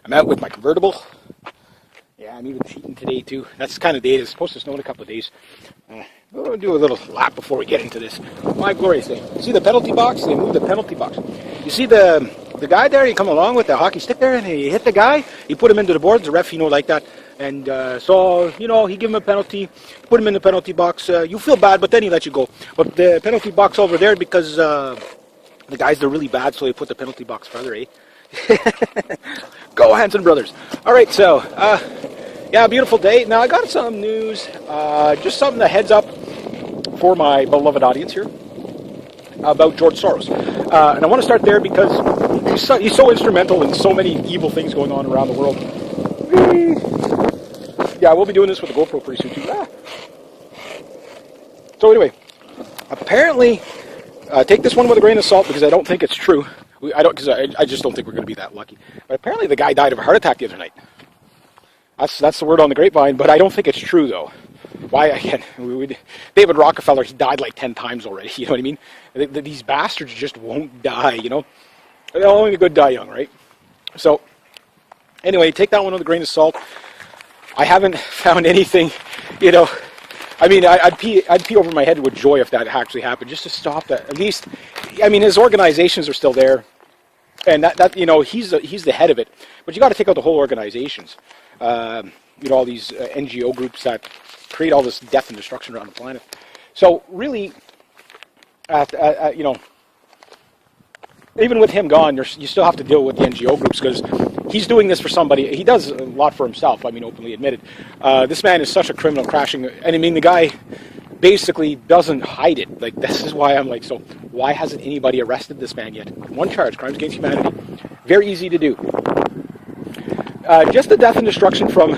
I'm out with my convertible. Yeah, I'm even cheating today too. That's the kind of day it's supposed to snow in a couple of days. We'll do a little lap before we get into this. My glorious day. See the penalty box? They moved the penalty box. You see the guy there? He come along with the hockey stick there, and he hit the guy. He put him into the boards. The ref, like that. And so, he give him a penalty, put him in the penalty box. You feel bad, but then he let you go. But the penalty box over there, because the guys are really bad, so they put the penalty box further, eh? Go Hanson Brothers. All right, so, yeah, beautiful day. Now, I got some news, just something that heads up for my beloved audience here about George Soros. And I want to start there because he's so instrumental in so many evil things going on around the world. Yeah, we'll be doing this with a GoPro pretty soon, too. So anyway, apparently, take this one with a grain of salt because I don't think it's true. I just don't think we're going to be that lucky. But apparently the guy died of a heart attack the other night. That's the word on the grapevine, but I don't think it's true, though. Why, again, David Rockefeller, he died like 10 times already, you know what I mean? These bastards just won't die, Only the good die young, right? So, anyway, take that one with a grain of salt. I haven't found anything, I mean, I'd pee over my head with joy if that actually happened, just to stop that. At least, I mean, his organizations are still there, and he's the head of it. But you got to take out the whole organizations. All these NGO groups that create all this death and destruction around the planet. So really, even with him gone, you still have to deal with the NGO groups because he's doing this for somebody. He does a lot for himself, I mean, openly admitted. This man is such a criminal, crashing, and I mean, the guy basically doesn't hide it. Like, this is why I'm like, so why hasn't anybody arrested this man yet? One charge, crimes against humanity. Very easy to do. Just the death and destruction from,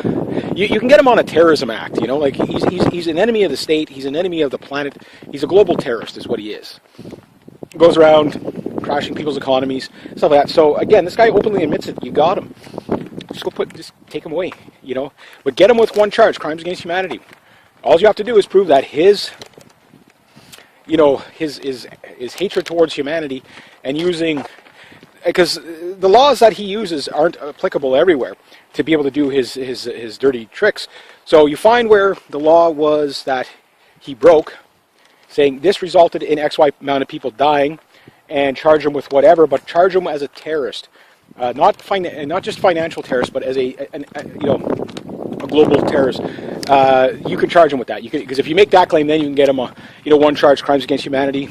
you can get him on a terrorism act, like he's an enemy of the state, he's an enemy of the planet, he's a global terrorist is what he is. Goes around crashing people's economies, stuff like that. So again, this guy openly admits it, you got him. Just take him away, But get him with one charge, crimes against humanity. All you have to do is prove that his hatred towards humanity and using, because the laws that he uses aren't applicable everywhere to be able to do his dirty tricks. So you find where the law was that he broke, saying this resulted in X, Y amount of people dying, and charge him with whatever, but charge him as a terrorist, not just financial terrorist, but as a global terrorist. You can charge him with that. Because if you make that claim, then you can get him one charge, crimes against humanity.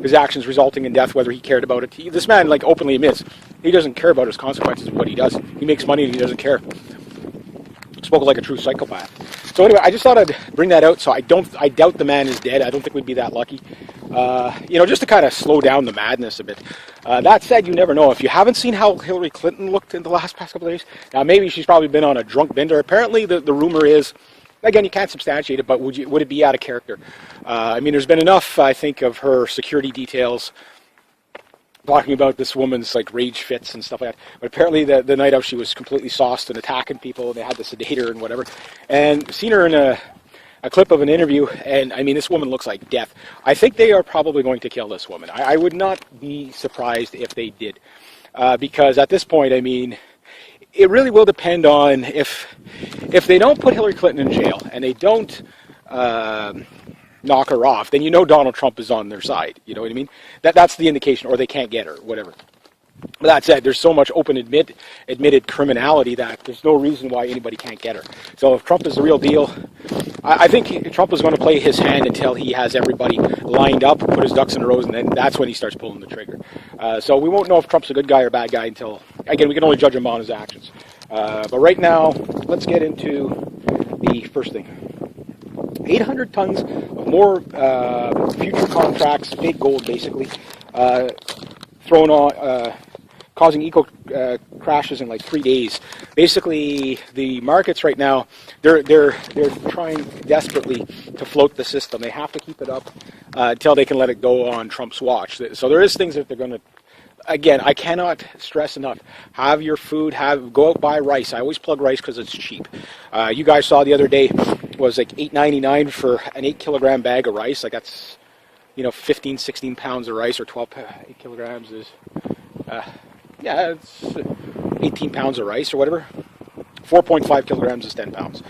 His actions resulting in death, whether he cared about it. This man, openly admits he doesn't care about his consequences of what he does. He makes money and he doesn't care. Spoke like a true psychopath. So anyway, I just thought I'd bring that out. So I doubt the man is dead. I don't think we'd be that lucky. Just to kind of slow down the madness a bit. That said, you never know. If you haven't seen how Hillary Clinton looked in the past couple of days, now maybe she's probably been on a drunk bender. Apparently, the rumor is, again, you can't substantiate it, but would it be out of character? I mean, there's been enough, I think, of her security details talking about this woman's rage fits and stuff like that. But apparently, the night out, she was completely sauced and attacking people, and they had to sedate her and whatever. And seen her in a clip of an interview, and I mean, this woman looks like death. I think they are probably going to kill this woman. I would not be surprised if they did, because at this point, I mean, it really will depend on if they don't put Hillary Clinton in jail and they don't knock her off, then Donald Trump is on their side. You know what I mean? That's the indication, or they can't get her, whatever. But that said, there's so much open admitted criminality that there's no reason why anybody can't get her. So if Trump is the real deal, I think Trump is going to play his hand until he has everybody lined up, put his ducks in a row, and then that's when he starts pulling the trigger. So we won't know if Trump's a good guy or a bad guy until, again, we can only judge him on his actions. But right now, let's get into the first thing. 800 tons of more future contracts, big gold basically, thrown on, causing eco crashes in 3 days. Basically, the markets right now, they're trying desperately to float the system. They have to keep it up until they can let it go on Trump's watch. So there is things that they're going to. Again, I cannot stress enough. Have your food. Go out buy rice. I always plug rice because it's cheap. You guys saw the other day was $8.99 for an 8-kilogram bag of rice. That's 15, 16 pounds of rice, or 8 kilograms is it's 18 pounds of rice or whatever. 4.5 kilograms is 10 pounds.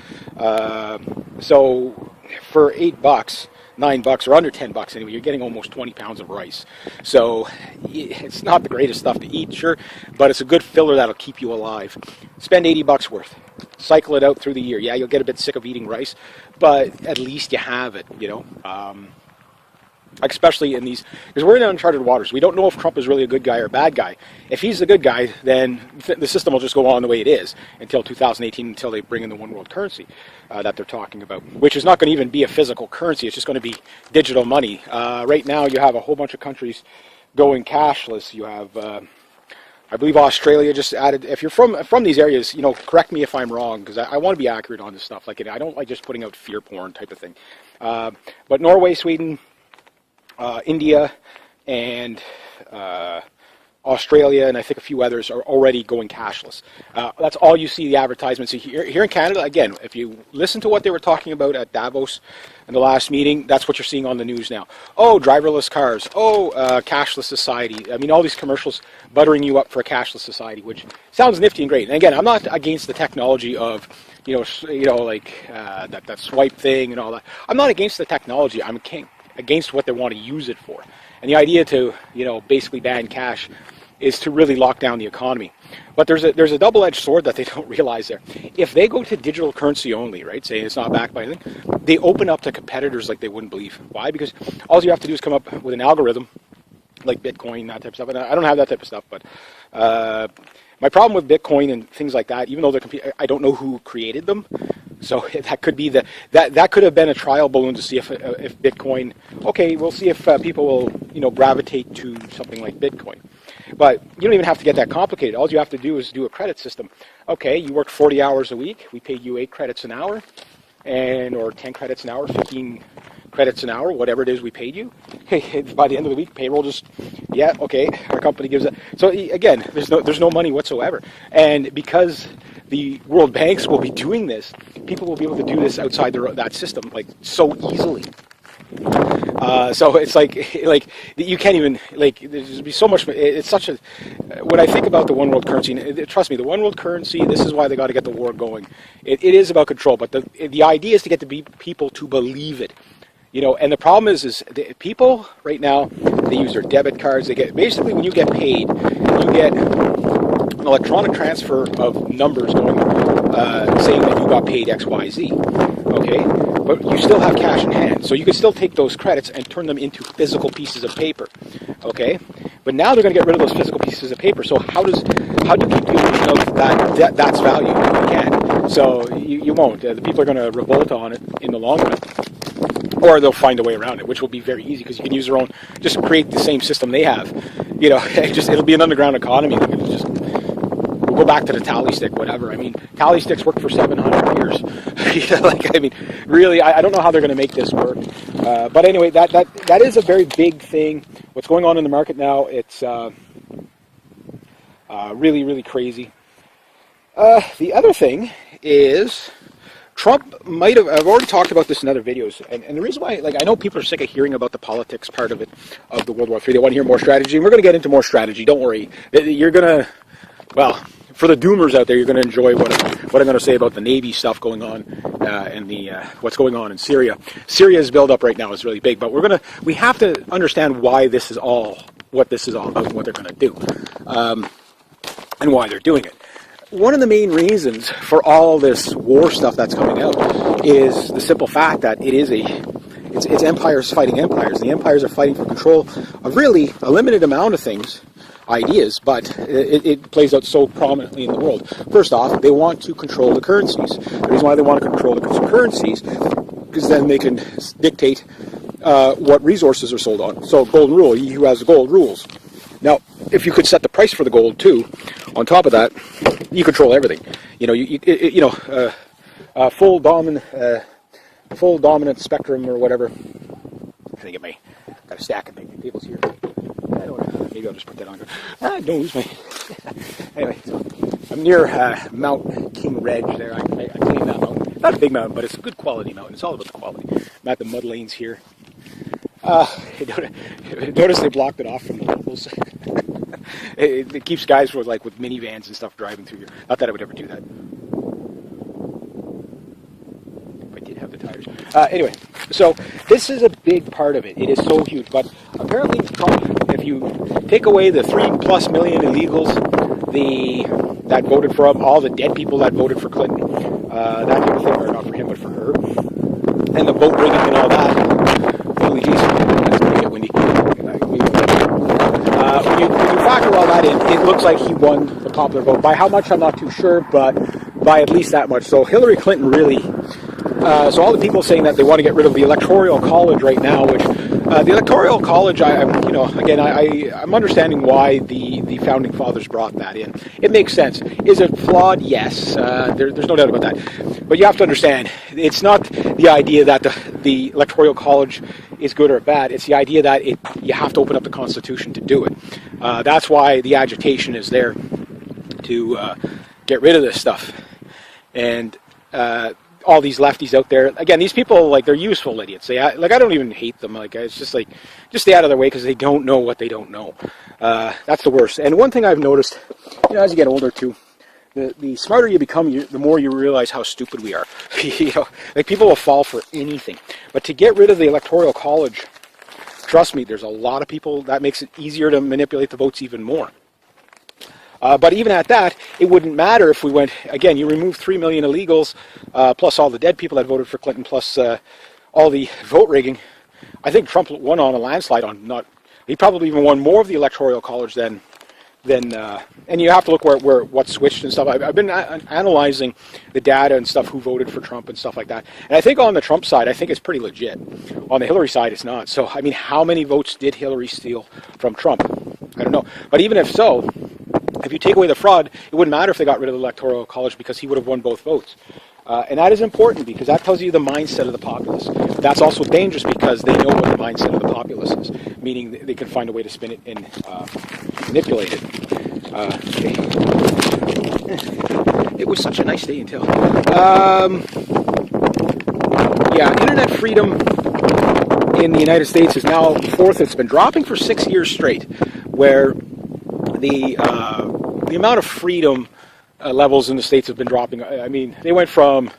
So for $8, $9 or under $10 anyway, you're getting almost 20 pounds of rice. So it's not the greatest stuff to eat, sure, but it's a good filler that'll keep you alive. Spend $80 worth. Cycle it out through the year. Yeah, you'll get a bit sick of eating rice, but at least you have it, you know. Especially in these, because we're in uncharted waters. We don't know if Trump is really a good guy or a bad guy. If he's the good guy, then the system will just go on the way it is until 2018, until they bring in the one world currency that they're talking about, which is not going to even be a physical currency. It's just going to be digital money. Right now, you have a whole bunch of countries going cashless. You have, I believe, Australia just added. If you're from these areas, you know, correct me if I'm wrong, because I want to be accurate on this stuff. Like, I don't like just putting out fear porn type of thing. But Norway, Sweden, India, and Australia, and I think a few others are already going cashless. That's all you see the advertisements. Here in Canada, again, if you listen to what they were talking about at Davos in the last meeting, that's what you're seeing on the news now. Oh, driverless cars. Oh, cashless society. I mean, all these commercials buttering you up for a cashless society, which sounds nifty and great. And again, I'm not against the technology of, like that swipe thing and all that. I'm not against the technology. I'm against what they want to use it for. And the idea to, basically ban cash is to really lock down the economy. But there's a double-edged sword that they don't realize there. If they go to digital currency only, right, saying it's not backed by anything, they open up to competitors like they wouldn't believe. Why? Because all you have to do is come up with an algorithm, like Bitcoin, that type of stuff. And I don't have that type of stuff, but my problem with Bitcoin and things like that, even though I don't know who created them, so that could be that could have been a trial balloon to see if Bitcoin. Okay, we'll see if people will gravitate to something like Bitcoin. But you don't even have to get that complicated. All you have to do is do a credit system. Okay, you worked 40 hours a week. We paid you 8 credits an hour, or 10 credits an hour, 15 credits an hour, whatever it is we paid you. By the end of the week, payroll just, our company gives it. So again, there's no money whatsoever. And because the world banks will be doing this, people will be able to do this outside that system so easily. So it's like you can't even there's be so much. It's such a. When I think about the one world currency, trust me, the one world currency. This is why they got to get the war going. It is about control, but the idea is to get people to believe it. And the problem is the people right now, they use their debit cards. They get basically when you get paid, you get an electronic transfer of numbers going saying that you got paid X, Y, Z. Okay, but you still have cash in hand, so you can still take those credits and turn them into physical pieces of paper. Okay, but now they're going to get rid of those physical pieces of paper. So how do people know that's value? You can't. So you won't. The people are going to revolt on it in the long run. Or they'll find a way around it, which will be very easy because you can use their own, just create the same system they have. It'll be an underground economy. We'll go back to the tally stick, whatever. I mean, tally sticks worked for 700 years. Really, I don't know how they're going to make this work. But anyway, that is a very big thing. What's going on in the market now, it's really, really crazy. The other thing is, Trump might have, I've already talked about this in other videos, and the reason why, I know people are sick of hearing about the politics part of it, of the World War III. They want to hear more strategy, and we're going to get into more strategy. Don't worry. You're going to, for the doomers out there, you're going to enjoy what I'm going to say about the Navy stuff going on, and what's going on in Syria. Syria's build up right now is really big, but we have to understand why this is all, what this is all about, and what they're going to do, and why they're doing it. One of the main reasons for all this war stuff that's coming out is the simple fact that it's empires fighting empires. The empires are fighting for control of really a limited amount of things, ideas, but it plays out so prominently in the world. First off, they want to control the currencies. The reason why they want to control the currencies is then they can dictate what resources are sold on. So golden rule, he who has the gold rules. Now, if you could set the price for the gold too, on top of that, you control everything. Full dominant spectrum or whatever. I'm trying to get got a stack of big tables here. I don't know. Maybe I'll just put that on. Don't lose my. Anyway, so I'm near Mount King Reg there. I claim that mountain. Not a big mountain, but it's a good quality mountain. It's all about the quality. I'm at the mud lanes here. Notice they blocked it off from the locals. It keeps guys with minivans and stuff driving through here. Not that I would ever do that. If I did have the tires. Anyway, so this is a big part of it. It is so huge. But apparently, Trump, if you take away the 3+ million illegals, that voted for him, all the dead people that voted for Clinton, that type of thing, or not for him, but for her, and the vote rigging and all that. Holy jeez, that's going to get windy. When you factor all that in, it looks like he won the popular vote. By how much, I'm not too sure, but by at least that much. So Hillary Clinton really... so all the people saying that they want to get rid of the Electoral College right now, which the Electoral College, I'm understanding why the founding fathers brought that in. It makes sense. Is it flawed? Yes. There's no doubt about that. But you have to understand, it's not the idea that the Electoral College is good or bad. It's the idea that you have to open up the Constitution to do it. That's why the agitation is there to get rid of this stuff. And all these lefties out there, again, these people, they're useful idiots. I don't even hate them. It's just just stay out of their way because they don't know what they don't know. That's the worst. And one thing I've noticed, as you get older too, the smarter you become, the more you realize how stupid we are. People will fall for anything. But to get rid of the Electoral College, trust me, there's a lot of people that makes it easier to manipulate the votes even more. But even at that, it wouldn't matter if we went, again, you remove 3 million illegals, plus all the dead people that voted for Clinton, plus all the vote rigging. I think Trump won on a landslide he probably even won more of the Electoral College than and you have to look where what switched and stuff. I've been analyzing the data and stuff, who voted for Trump and stuff like that. And I think on the Trump side, I think it's pretty legit. On the Hillary side, it's not. So, how many votes did Hillary steal from Trump? I don't know. But even if so, if you take away the fraud, it wouldn't matter if they got rid of the Electoral College because he would have won both votes. And that is important because that tells you the mindset of the populace. But that's also dangerous because they know what the mindset of the populace is, meaning they can find a way to spin it and manipulate it. Okay. It was such a nice day until. Internet freedom in the United States is now fourth. It's been dropping for 6 years straight, where the amount of freedom levels in the States have been dropping. They went from,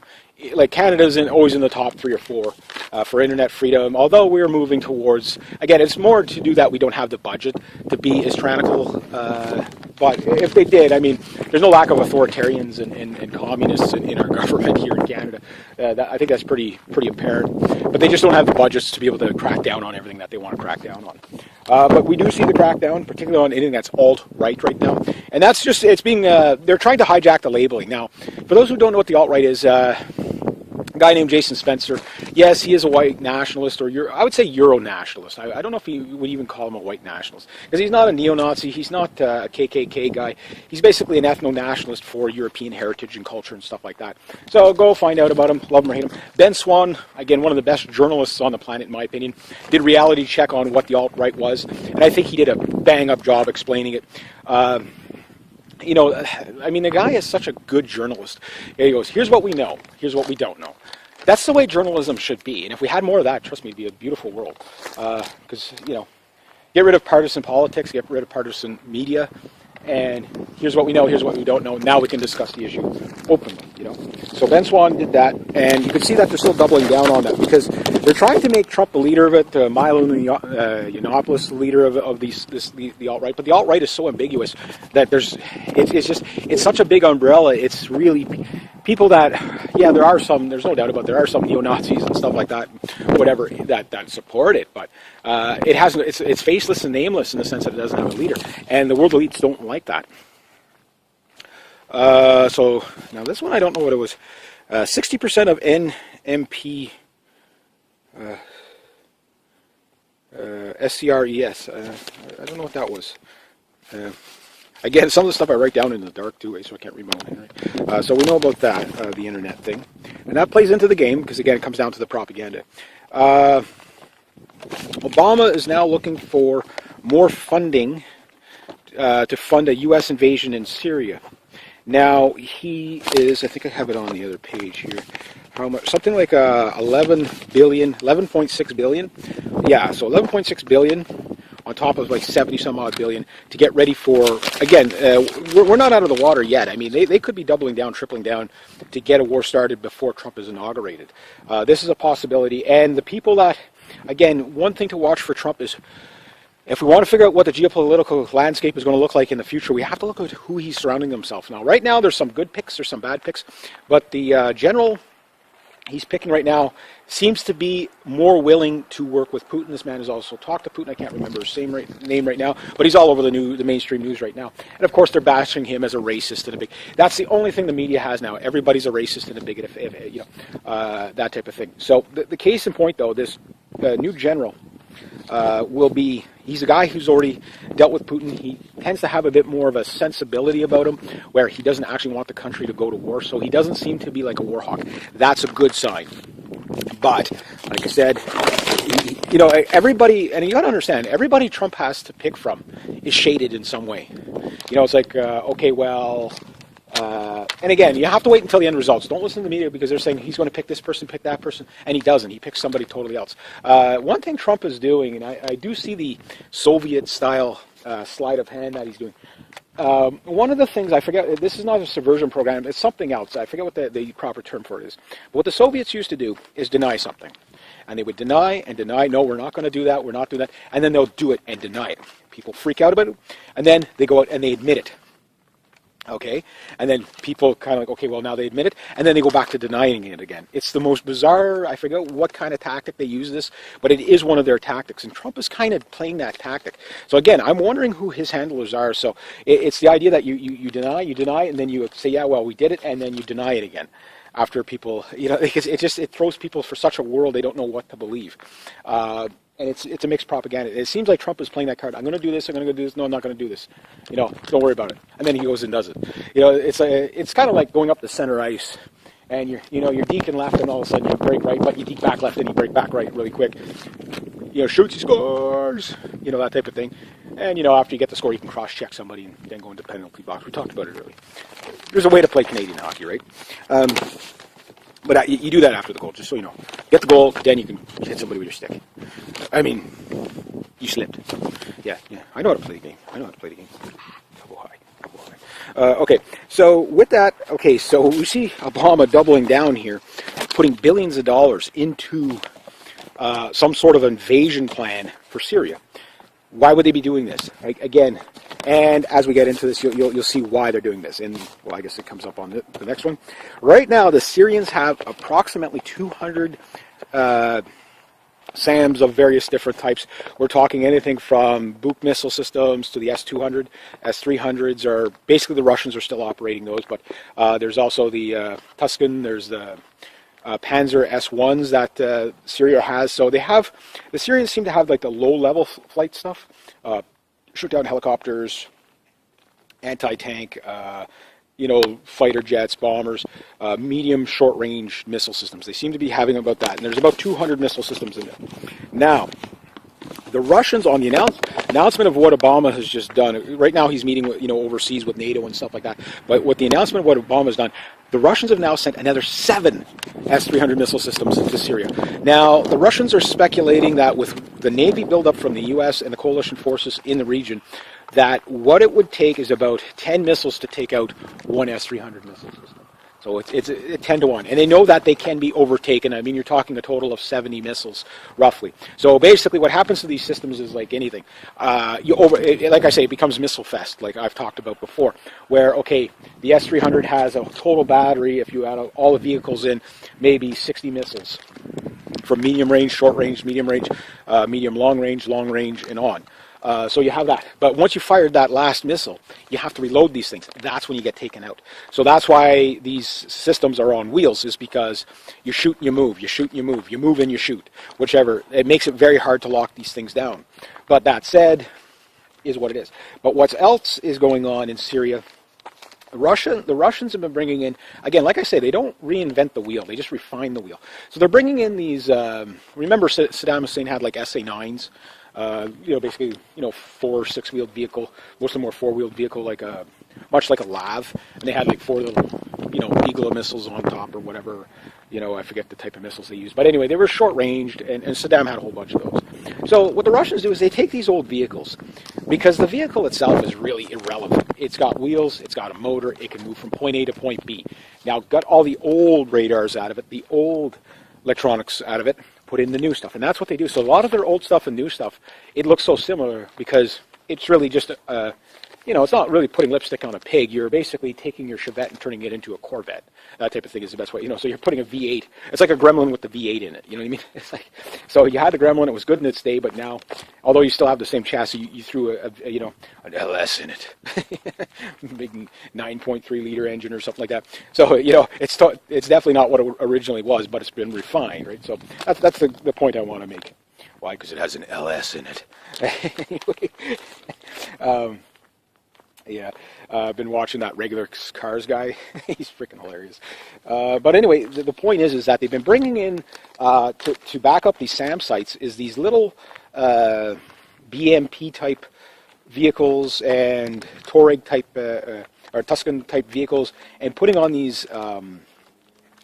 Canada's always in the top 3 or 4 for internet freedom, although we're moving towards, again, it's more to do that we don't have the budget to be as tyrannical, but if they did, there's no lack of authoritarians and communists in our government here in Canada. I think that's pretty apparent, but they just don't have the budgets to be able to crack down on everything that they want to crack down on. But we do see the crackdown, particularly on anything that's alt-right right now. And that's just, they're trying to hijack the labeling. Now, for those who don't know what the alt-right is, a guy named Jason Spencer, yes, he is a white nationalist, or I would say Euro-nationalist. I don't know if you would even call him a white nationalist, because he's not a neo-Nazi, he's not a KKK guy. He's basically an ethno-nationalist for European heritage and culture and stuff like that. So go find out about him, love him or hate him. Ben Swan, again, one of the best journalists on the planet, in my opinion, did reality check on what the alt-right was, and I think he did a bang-up job explaining it. The guy is such a good journalist. He goes, here's what we know, here's what we don't know. That's the way journalism should be. And if we had more of that, trust me, it'd be a beautiful world. Because, get rid of partisan politics, get rid of partisan media, and here's what we know, here's what we don't know. Now we can discuss the issue openly, So Ben Swan did that, and you can see that they're still doubling down on that because they're trying to make Trump the leader of it, Milo Yiannopoulos the leader of the alt-right. But the alt-right is so ambiguous that it's such a big umbrella. It's really people that, there's no doubt about it, there are some neo-Nazis and stuff like that, whatever, that support it, but it's faceless and nameless in the sense that it doesn't have a leader, and the world elites don't like that. So now this one, I don't know what it was. 60% of NMP SCRES. I don't know what that was. Again, some of the stuff I write down in the dark too, so I can't read my own handwriting. So we know about that, the internet thing. And that plays into the game, because again, it comes down to the propaganda. Obama is now looking for more funding to fund a U.S. invasion in Syria. Now, he is, I think I have it on the other page here, how much, something like 11.6 billion. Yeah, so 11.6 billion on top of like 70 some odd billion to get ready for, again, we're not out of the water yet. I mean, they could be doubling down, tripling down to get a war started before Trump is inaugurated. This is a possibility. And the people that, again, one thing to watch for Trump is, if we want to figure out what the geopolitical landscape is going to look like in the future, we have to look at who he's surrounding himself. Now, right now, there's some good picks, there's some bad picks, but the general he's picking right now seems to be more willing to work with Putin. This man has also talked to Putin. I can't remember his name right now, but he's all over the mainstream news right now. And of course, they're bashing him as a racist and a big. That's the only thing the media has now. Everybody's a racist and a bigot, that type of thing. So the case in point, though, this new general will be. He's a guy who's already dealt with Putin. He tends to have a bit more of a sensibility about him, where he doesn't actually want the country to go to war. So he doesn't seem to be like a war hawk. That's a good sign. But, like I said, everybody, and you got to understand, everybody Trump has to pick from is shaded in some way. It's like, okay, well, and again, you have to wait until the end results. Don't listen to the media because they're saying he's going to pick this person, pick that person, and he doesn't. He picks somebody totally else. One thing Trump is doing, and I do see the Soviet-style sleight of hand that he's doing. One of the things, I forget, this is not a subversion program, it's something else. I forget what the proper term for it is. But what the Soviets used to do is deny something. And they would deny and deny, no, we're not going to do that, we're not doing that. And then they'll do it and deny it. People freak out about it, and then they go out and they admit it. Okay, and then people kind of like, okay, well, now they admit it, and then they go back to denying it again. It's the most bizarre, I forget what kind of tactic they use this, but it is one of their tactics, and Trump is kind of playing that tactic. So again, I'm wondering who his handlers are. So it's the idea that you deny, and then you say, yeah, well, we did it, and then you deny it again. After people, because it throws people for such a whirl, they don't know what to believe. And it's a mixed propaganda. It seems like Trump is playing that card. I'm going to do this. I'm going to do this. No, I'm not going to do this. Don't worry about it. And then he goes and does it. It's kind of like going up the center ice, and you're deking left, and all of a sudden you break right, but you deke back left, and you break back right really quick. Shoots, he scores. That type of thing. And after you get the score, you can cross-check somebody and then go into the penalty box. We talked about it earlier. There's a way to play Canadian hockey, right? But you do that after the goal, just so you know. Get the goal, then you can hit somebody with your stick. I mean, you slipped. Yeah. I know how to play the game. Double high. Okay, so with that, so we see Obama doubling down here, putting billions of dollars into some sort of invasion plan for Syria. Why would they be doing this? Again, and as we get into this, you'll see why they're doing this. And, well, I guess it comes up on the next one. Right now, the Syrians have approximately 200 SAMs of various different types. We're talking anything from Buk missile systems to the S-200, S-300s, or basically the Russians are still operating those. But there's also the Tuscan, there's the Panzer S-1s that Syria has. So the Syrians seem to have like the low-level flight stuff, shoot-down helicopters, anti-tank, fighter jets, bombers, medium, short-range missile systems. They seem to be having about that, and there's about 200 missile systems in there. Now, the Russians, on the announcement of what Obama has just done, right now he's meeting with, overseas with NATO and stuff like that, but with the announcement of what Obama's done, the Russians have now sent another 7 S-300 missile systems to Syria. Now, the Russians are speculating that with the Navy buildup from the U.S. and the coalition forces in the region, that what it would take is about 10 missiles to take out one S-300 missile system. So it's 10 to 1. And they know that they can be overtaken. I mean, you're talking a total of 70 missiles, roughly. So basically what happens to these systems is like anything. Like I say, it becomes missile fest, like I've talked about before, where, the S-300 has a total battery, if you add all the vehicles in, maybe 60 missiles. From medium range, short range, medium range, medium long range, and on. So you have that. But once you fired that last missile, you have to reload these things. That's when you get taken out. So that's why these systems are on wheels, is because you shoot and you move, you shoot and you move, you move and you shoot, whichever. It makes it very hard to lock these things down. But that said, is what it is. But what else is going on in Syria? The Russians have been bringing in, again, like I say, they don't reinvent the wheel, they just refine the wheel. So they're bringing in these, remember Saddam Hussein had like SA-9s, basically, 4 or 6-wheeled vehicle. Most of them were 4-wheeled vehicle, much like a LAV, and they had like 4 little Eagle missiles on top or whatever. I forget the type of missiles they used. But anyway, they were short-ranged, and Saddam had a whole bunch of those. So what the Russians do is they take these old vehicles, because the vehicle itself is really irrelevant. It's got wheels, it's got a motor, it can move from point A to point B. Now, got all the old radars out of it, the old electronics out of it, put in the new stuff. And that's what they do. So a lot of their old stuff and new stuff, it looks so similar because it's really just it's not really putting lipstick on a pig. You're basically taking your Chevette and turning it into a Corvette. That type of thing is the best way. So you're putting a V8. It's like a Gremlin with the V8 in it. You know what I mean? It's like, so you had the Gremlin. It was good in its day, but now, although you still have the same chassis, you threw an LS in it, big 9.3 liter engine or something like that. So it's definitely not what it originally was, but it's been refined, right? So that's the point I want to make. Why? Because it has an LS in it. Anyway. Yeah, I've been watching that Regular Cars guy. He's freaking hilarious. But anyway, the point is that they've been bringing in, to back up these SAM sites, is these little BMP-type vehicles and Touareg-type, or Tuscan-type vehicles, and putting on these, and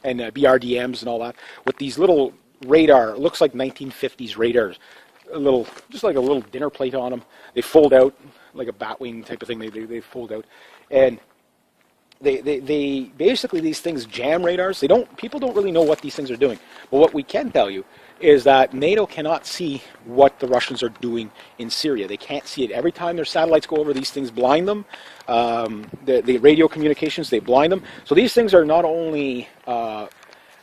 BRDMs and all that, with these little radar, looks like 1950s radars, just like a little dinner plate on them. They fold out, like a batwing type of thing. They fold out, and they basically, these things jam radars. People don't really know what these things are doing. But what we can tell you is that NATO cannot see what the Russians are doing in Syria. They can't see it. Every time their satellites go over, these things blind them. The radio communications, they blind them. So these things are not only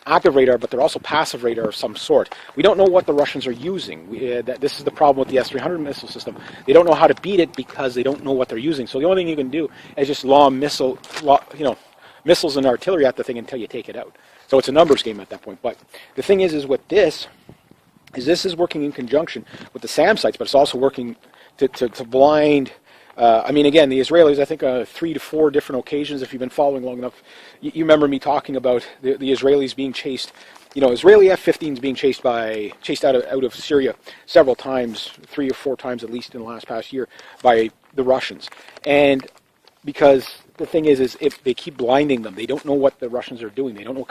active radar, but they're also passive radar of some sort. We don't know what the Russians are using. This is the problem with the S-300 missile system. They don't know how to beat it because they don't know what they're using. So the only thing you can do is just missiles and artillery at the thing until you take it out. So it's a numbers game at that point. But the thing is with this is working in conjunction with the SAM sites, but it's also working to blind. Again, the Israelis, I think 3 to 4 different occasions, if you've been following long enough, you remember me talking about the Israelis being chased. Israeli F-15s being chased out of Syria several times, 3 or 4 times at least in the past year, by the Russians. And because the thing is if they keep blinding them, they don't know what the Russians are doing. They don't know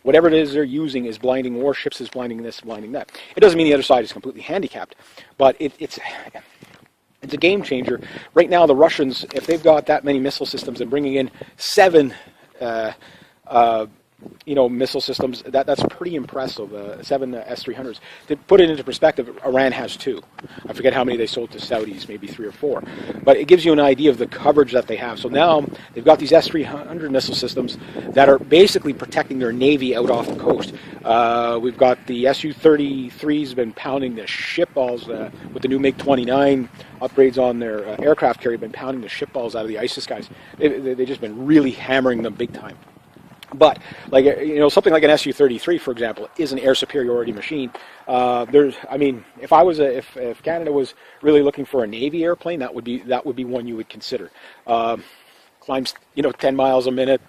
whatever it is they're using is blinding warships, is blinding this, blinding that. It doesn't mean the other side is completely handicapped, but it's a game changer. Right now, the Russians, if they've got that many missile systems and bringing in 7 missile systems, that's pretty impressive. 7 S-300s. To put it into perspective, Iran has 2. I forget how many they sold to Saudis, maybe 3 or 4. But it gives you an idea of the coverage that they have. So now they've got these S-300 missile systems that are basically protecting their navy out off the coast. We've got the Su-33s been pounding the shitballs with the new MiG-29 upgrades on their aircraft carrier, been pounding the shitballs out of the ISIS guys. They've just been really hammering them big time. But something like an Su-33, for example, is an air superiority machine. If Canada was really looking for a Navy airplane, that would be one you would consider. Climbs 10 miles a minute.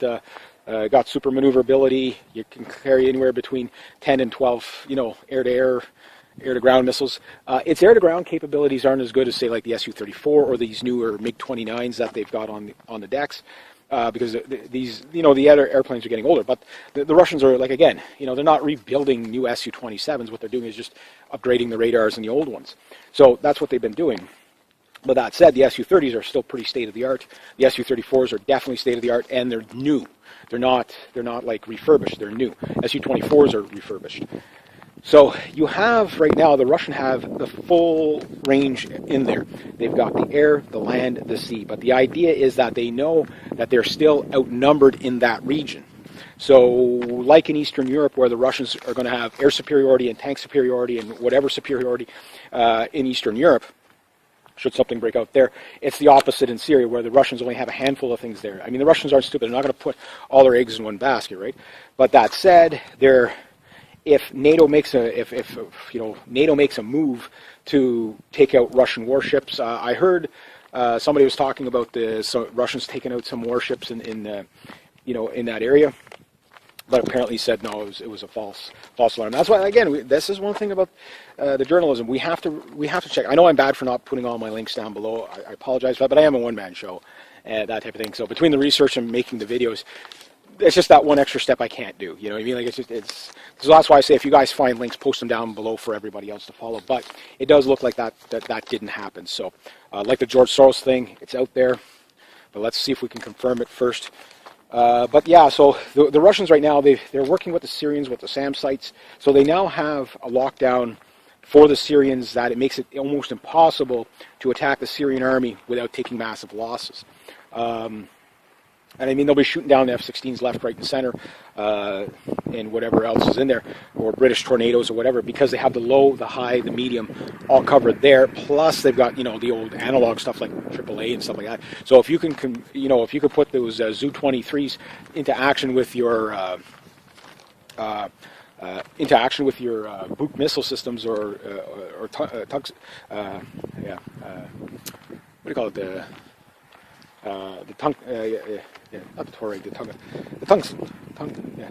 Got super maneuverability. You can carry anywhere between 10 and 12 air-to-air, air-to-ground missiles. Its air-to-ground capabilities aren't as good as, say, like the Su-34 or these newer MiG-29s that they've got on the decks. Because the other airplanes are getting older, but the Russians are they're not rebuilding new Su-27s. What they're doing is just upgrading the radars and the old ones. So that's what they've been doing. But that said, the Su-30s are still pretty state of the art. The Su-34s are definitely state of the art, and they're new. They're not like refurbished. They're new. Su-24s are refurbished. So you have, right now, the Russians have the full range in there. They've got the air, the land, the sea. But the idea is that they know that they're still outnumbered in that region. So like in Eastern Europe, where the Russians are going to have air superiority and tank superiority and whatever superiority in Eastern Europe, should something break out there, it's the opposite in Syria, where the Russians only have a handful of things there. I mean, the Russians aren't stupid. They're not going to put all their eggs in one basket, right? But that said, if NATO makes NATO makes a move to take out Russian warships, I heard somebody was talking about the Russians taking out some warships in that area, but apparently said no, it was a false alarm. That's why, again, this is one thing about the journalism. We have to check. I know I'm bad for not putting all my links down below. I apologize for that, but I am a one-man show, that type of thing. So between the research and making the videos, it's just that one extra step I can't do. You know what I mean? Like so that's why I say if you guys find links, post them down below for everybody else to follow. But it does look like that didn't happen. So like the George Soros thing, it's out there. But let's see if we can confirm it first. But yeah, so the Russians right now, they're working with the Syrians with the SAM sites. So they now have a lockdown for the Syrians that it makes it almost impossible to attack the Syrian army without taking massive losses. And I mean, they'll be shooting down the F-16s left, right, and center, and whatever else is in there, or British Tornadoes or whatever, because they have the low, the high, the medium all covered there. Plus, they've got, you know, the old analog stuff like AAA and stuff like that. So if you can, you know, if you could put those WW3s into action with your Buk missile systems or tugs, what do you call it? The tongue, not the Torag, the tongues, yeah.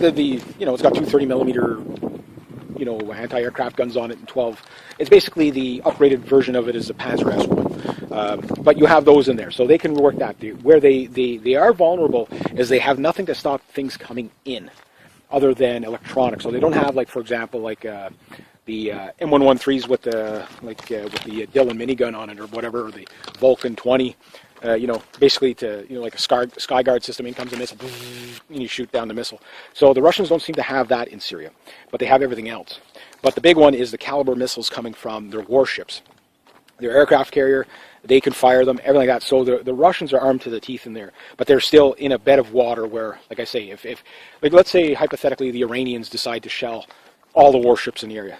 The you know, it's got two 30mm, you know, anti-aircraft guns on it and 12. It's basically the upgraded version of it is the Panzer S1. But you have those in there, so they can work that. Where they are vulnerable is they have nothing to stop things coming in, other than electronics. So they don't have, like, for example, like the M113s with the Dillon minigun on it or whatever, or the Vulcan 20. You know, basically to, you know, like a Skyguard system, in comes a missile, and you shoot down the missile. So the Russians don't seem to have that in Syria, but they have everything else. But the big one is the caliber missiles coming from their warships. Their aircraft carrier, they can fire them, everything like that. So the Russians are armed to the teeth in there, but they're still in a bed of water where, like I say, if like, let's say hypothetically the Iranians decide to shell all the warships in the area,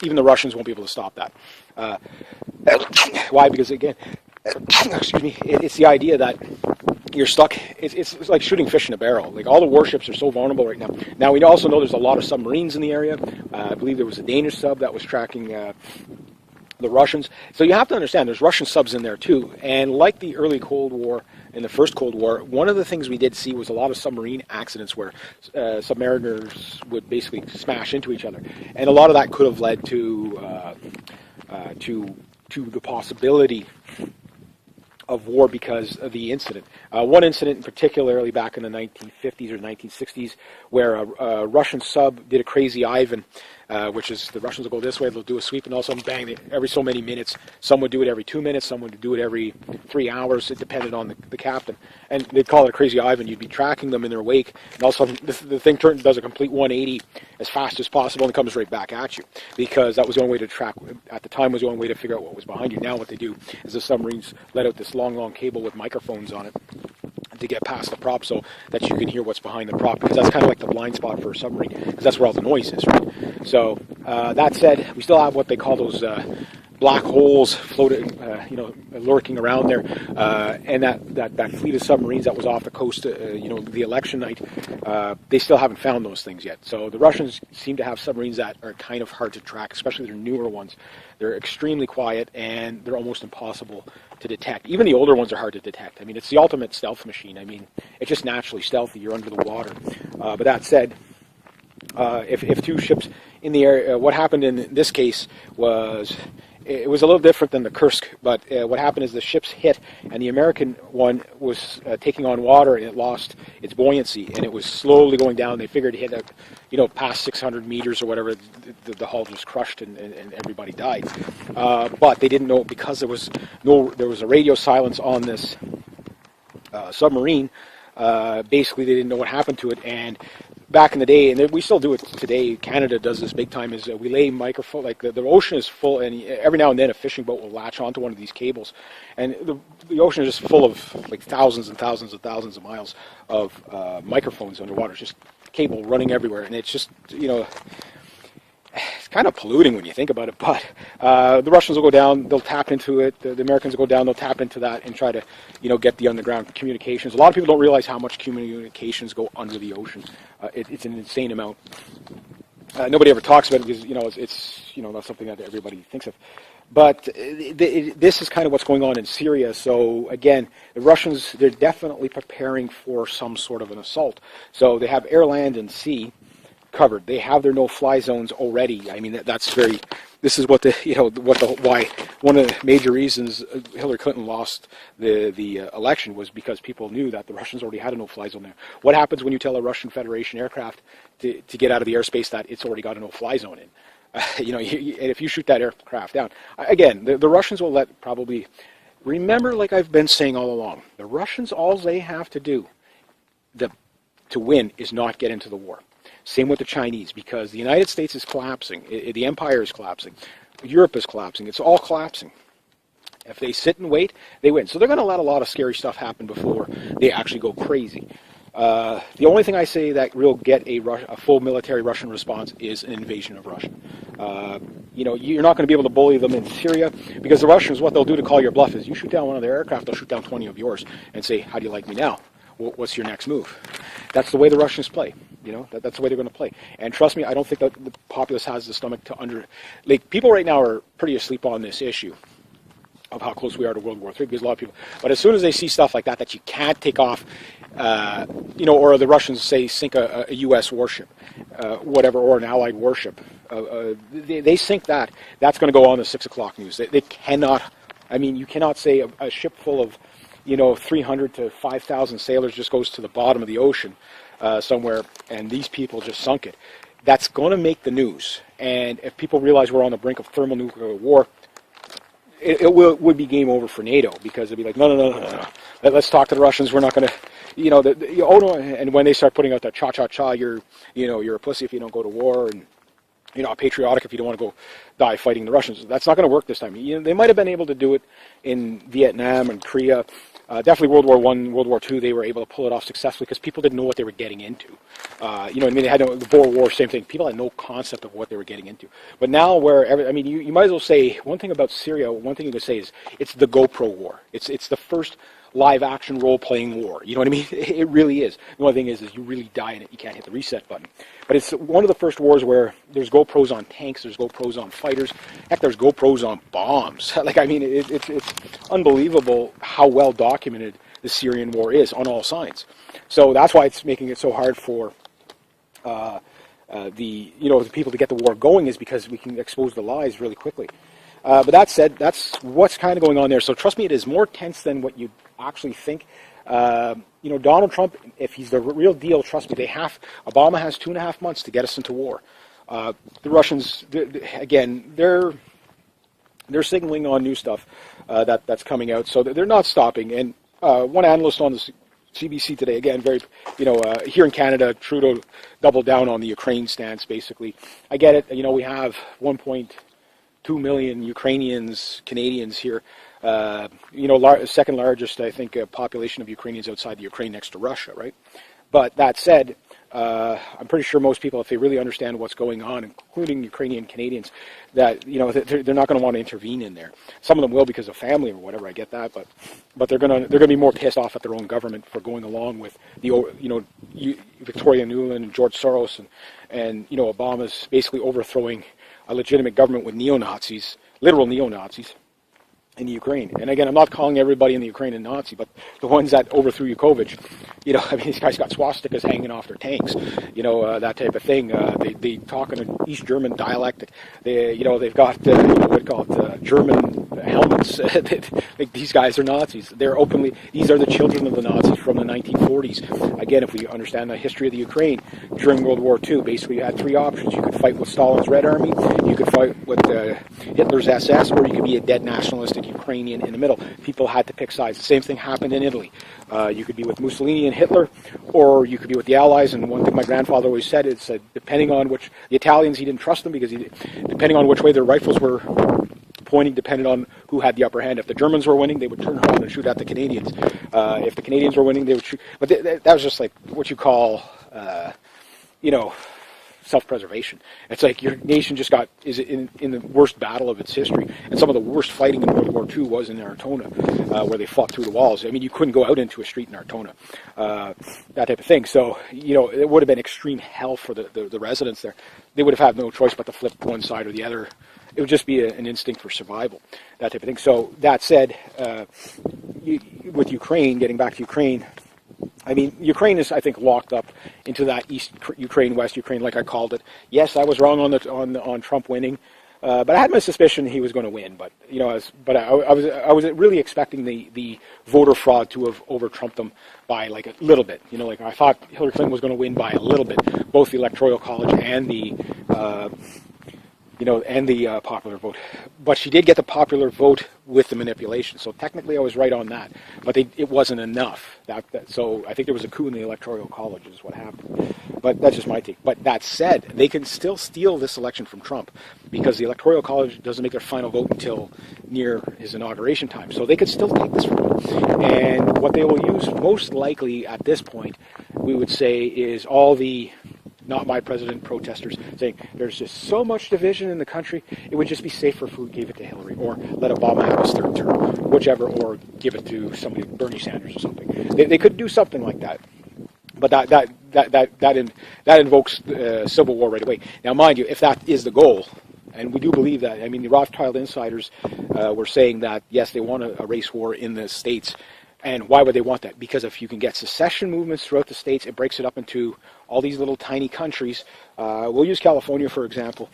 even the Russians won't be able to stop that. Why? Because again, excuse me, it's the idea that you're stuck. It's like shooting fish in a barrel. Like, all the warships are so vulnerable right now. Now, we also know there's a lot of submarines in the area. I believe there was a Danish sub that was tracking the Russians. So you have to understand there's Russian subs in there too. And like the early Cold War and the first Cold War, one of the things we did see was a lot of submarine accidents where submariners would basically smash into each other. And a lot of that could have led to the possibility of war because of the incident. One incident particularly back in the 1950s or 1960s where a Russian sub did a crazy Ivan, which is the Russians will go this way, they'll do a sweep, and all of a sudden, bang, every so many minutes. Some would do it every 2 minutes, some would do it every 3 hours. It depended on the captain. And they'd call it a crazy Ivan. You'd be tracking them in their wake, and all of a sudden the thing does a complete 180 as fast as possible and comes right back at you, because that was the only way to track, at the time was the only way to figure out what was behind you. Now what they do is the submarines let out this long cable with microphones on it to get past the prop so that you can hear what's behind the prop, because that's kind of like the blind spot for a submarine, because that's where all the noise is, right? So that said, we still have what they call those black holes floating, lurking around there, and that fleet of submarines that was off the coast, the election night, they still haven't found those things yet. So the Russians seem to have submarines that are kind of hard to track, especially their newer ones. They're extremely quiet, and they're almost impossible to detect. Even the older ones are hard to detect. I mean, it's the ultimate stealth machine. I mean, it's just naturally stealthy. You're under the water. But that said, if two ships in the area, what happened in this case was, it was a little different than the Kursk, but what happened is the ships hit, and the American one was taking on water, and it lost its buoyancy, and it was slowly going down. They figured it hit past 600 meters or whatever, the hull was crushed, and everybody died. But they didn't know, because there was a radio silence on this submarine. Basically, they didn't know what happened to it, and back in the day, and we still do it today, Canada does this big time, is we lay microphone, like the ocean is full, and every now and then a fishing boat will latch onto one of these cables, and the ocean is just full of like thousands and thousands and thousands of miles of microphones underwater. It's just cable running everywhere, and it's just, it's kind of polluting when you think about it, but the Russians will go down, they'll tap into it, the Americans will go down, they'll tap into that and try to, get the underground communications. A lot of people don't realize how much communications go under the ocean. It's an insane amount. Nobody ever talks about it because, it's not something that everybody thinks of. But this is kind of what's going on in Syria. So again, the Russians, they're definitely preparing for some sort of an assault. So they have air, land, and sea covered. They have their no-fly zones already. I mean, that's very. This is what why one of the major reasons Hillary Clinton lost the election was because people knew that the Russians already had a no-fly zone there. What happens when you tell a Russian Federation aircraft to get out of the airspace that it's already got a no-fly zone in? And if you shoot that aircraft down, again, the Russians will probably. Remember, like I've been saying all along, the Russians, all they have to do to win is not get into the war. Same with the Chinese, because the United States is collapsing. The empire is collapsing. Europe is collapsing. It's all collapsing. If they sit and wait, they win. So they're going to let a lot of scary stuff happen before they actually go crazy. The only thing I say that will get a full military Russian response is an invasion of Russia. You're not going to be able to bully them in Syria, because the Russians, what they'll do to call your bluff is you shoot down one of their aircraft, they'll shoot down 20 of yours and say, how do you like me now? What's your next move? That's the way the Russians play. That's the way they're going to play. And trust me, I don't think that the populace has the stomach to people right now are pretty asleep on this issue of how close we are to World War III, because a lot of people, but as soon as they see stuff like that you can't take off, or the Russians say sink a U.S. warship, whatever, or an Allied warship, they sink that's going to go on the 6 o'clock news. They cannot, you cannot say a ship full of 300 to 5,000 sailors just goes to the bottom of the ocean somewhere, and these people just sunk it. That's going to make the news. And if people realize we're on the brink of thermonuclear war, it would be game over for NATO, because they'd be like, no. Let's talk to the Russians. We're not going to, no. And when they start putting out that cha-cha-cha, you're a pussy if you don't go to war, and you're not patriotic if you don't want to go die fighting the Russians. That's not going to work this time. They might have been able to do it in Vietnam and Korea. Definitely World War I, World War II, they were able to pull it off successfully because people didn't know what they were getting into. They had the Boer War, same thing. People had no concept of what they were getting into. But now, you might as well say, one thing about Syria, one thing you could say is it's the GoPro war. It's the first live-action role-playing war. You know what I mean? It really is. The only thing is you really die in it. You can't hit the reset button. But it's one of the first wars where there's GoPros on tanks, there's GoPros on fighters. Heck, there's GoPros on bombs. It's unbelievable how well documented the Syrian war is on all sides. So that's why it's making it so hard for the people to get the war going, is because we can expose the lies really quickly. But that said, that's what's kind of going on there. So trust me, it is more tense than what you actually think. Donald Trump, if he's the real deal, trust me, Obama has 2.5 months to get us into war. The Russians, again, they're signaling on new stuff that's coming out, so they're not stopping. And one analyst on the CBC today, again, here in Canada, Trudeau doubled down on the Ukraine stance, basically. I get it. We have 1.2 million Ukrainians, Canadians here. Second largest, I think, population of Ukrainians outside the Ukraine, next to Russia, right? But that said, I'm pretty sure most people, if they really understand what's going on, including Ukrainian Canadians, that they're not going to want to intervene in there. Some of them will because of family or whatever. I get that, but they're going to be more pissed off at their own government for going along with Victoria Nuland and George Soros and Obama's basically overthrowing a legitimate government with neo-Nazis, literal neo-Nazis, in the Ukraine. And again, I'm not calling everybody in the Ukraine a Nazi, but the ones that overthrew Yakovich, these guys got swastikas hanging off their tanks, that type of thing. They talk in an East German dialect. They've got German helmets. These guys are Nazis. These are the children of the Nazis from the 1940s. Again, if we understand the history of the Ukraine during World War II, basically you had three options. You could fight with Stalin's Red Army, you could fight with Hitler's SS, or you could be a dead nationalistic Ukrainian in the middle. People had to pick sides. The same thing happened in Italy. You could be with Mussolini and Hitler, or you could be with the Allies. And one thing my grandfather always said is depending on which, the Italians, he didn't trust them because depending on which way their rifles were pointing, depended on who had the upper hand. If the Germans were winning, they would turn around and shoot at the Canadians. If the Canadians were winning, they would shoot. But that was just like what you call, self-preservation. It's like your nation is in the worst battle of its history, and some of the worst fighting in World War II was in Artona, where they fought through the walls. You couldn't go out into a street in Artona, that type of thing. So, it would have been extreme hell for the residents there. They would have had no choice but to flip one side or the other. It would just be an instinct for survival, that type of thing. So, that said, with Ukraine, getting back to Ukraine, I mean, Ukraine is, I think, locked up into that East Ukraine, West Ukraine, like I called it. Yes, I was wrong on Trump winning, but I had my suspicion he was going to win. But I was really expecting the voter fraud to have over-trumped them by like a little bit. Like I thought Hillary Clinton was going to win by a little bit, both the Electoral College and the popular vote. But she did get the popular vote with the manipulation. So technically I was right on that. But it wasn't enough. So I think there was a coup in the Electoral College is what happened. But that's just my take. But that said, they can still steal this election from Trump because the Electoral College doesn't make their final vote until near his inauguration time. So they could still take this from him. And what they will use most likely at this point, we would say, is all the not my president protesters saying there's just so much division in the country, it would just be safer if we gave it to Hillary or let Obama have his third term, whichever, or give it to somebody, Bernie Sanders or something. They could do something like that. But that invokes civil war right away. Now, mind you, if that is the goal, and we do believe that, I mean, the Rothschild insiders were saying that, yes, they want a race war in the States. And why would they want that? Because if you can get secession movements throughout the states, it breaks it up into all these little tiny countries. We'll use California, for example.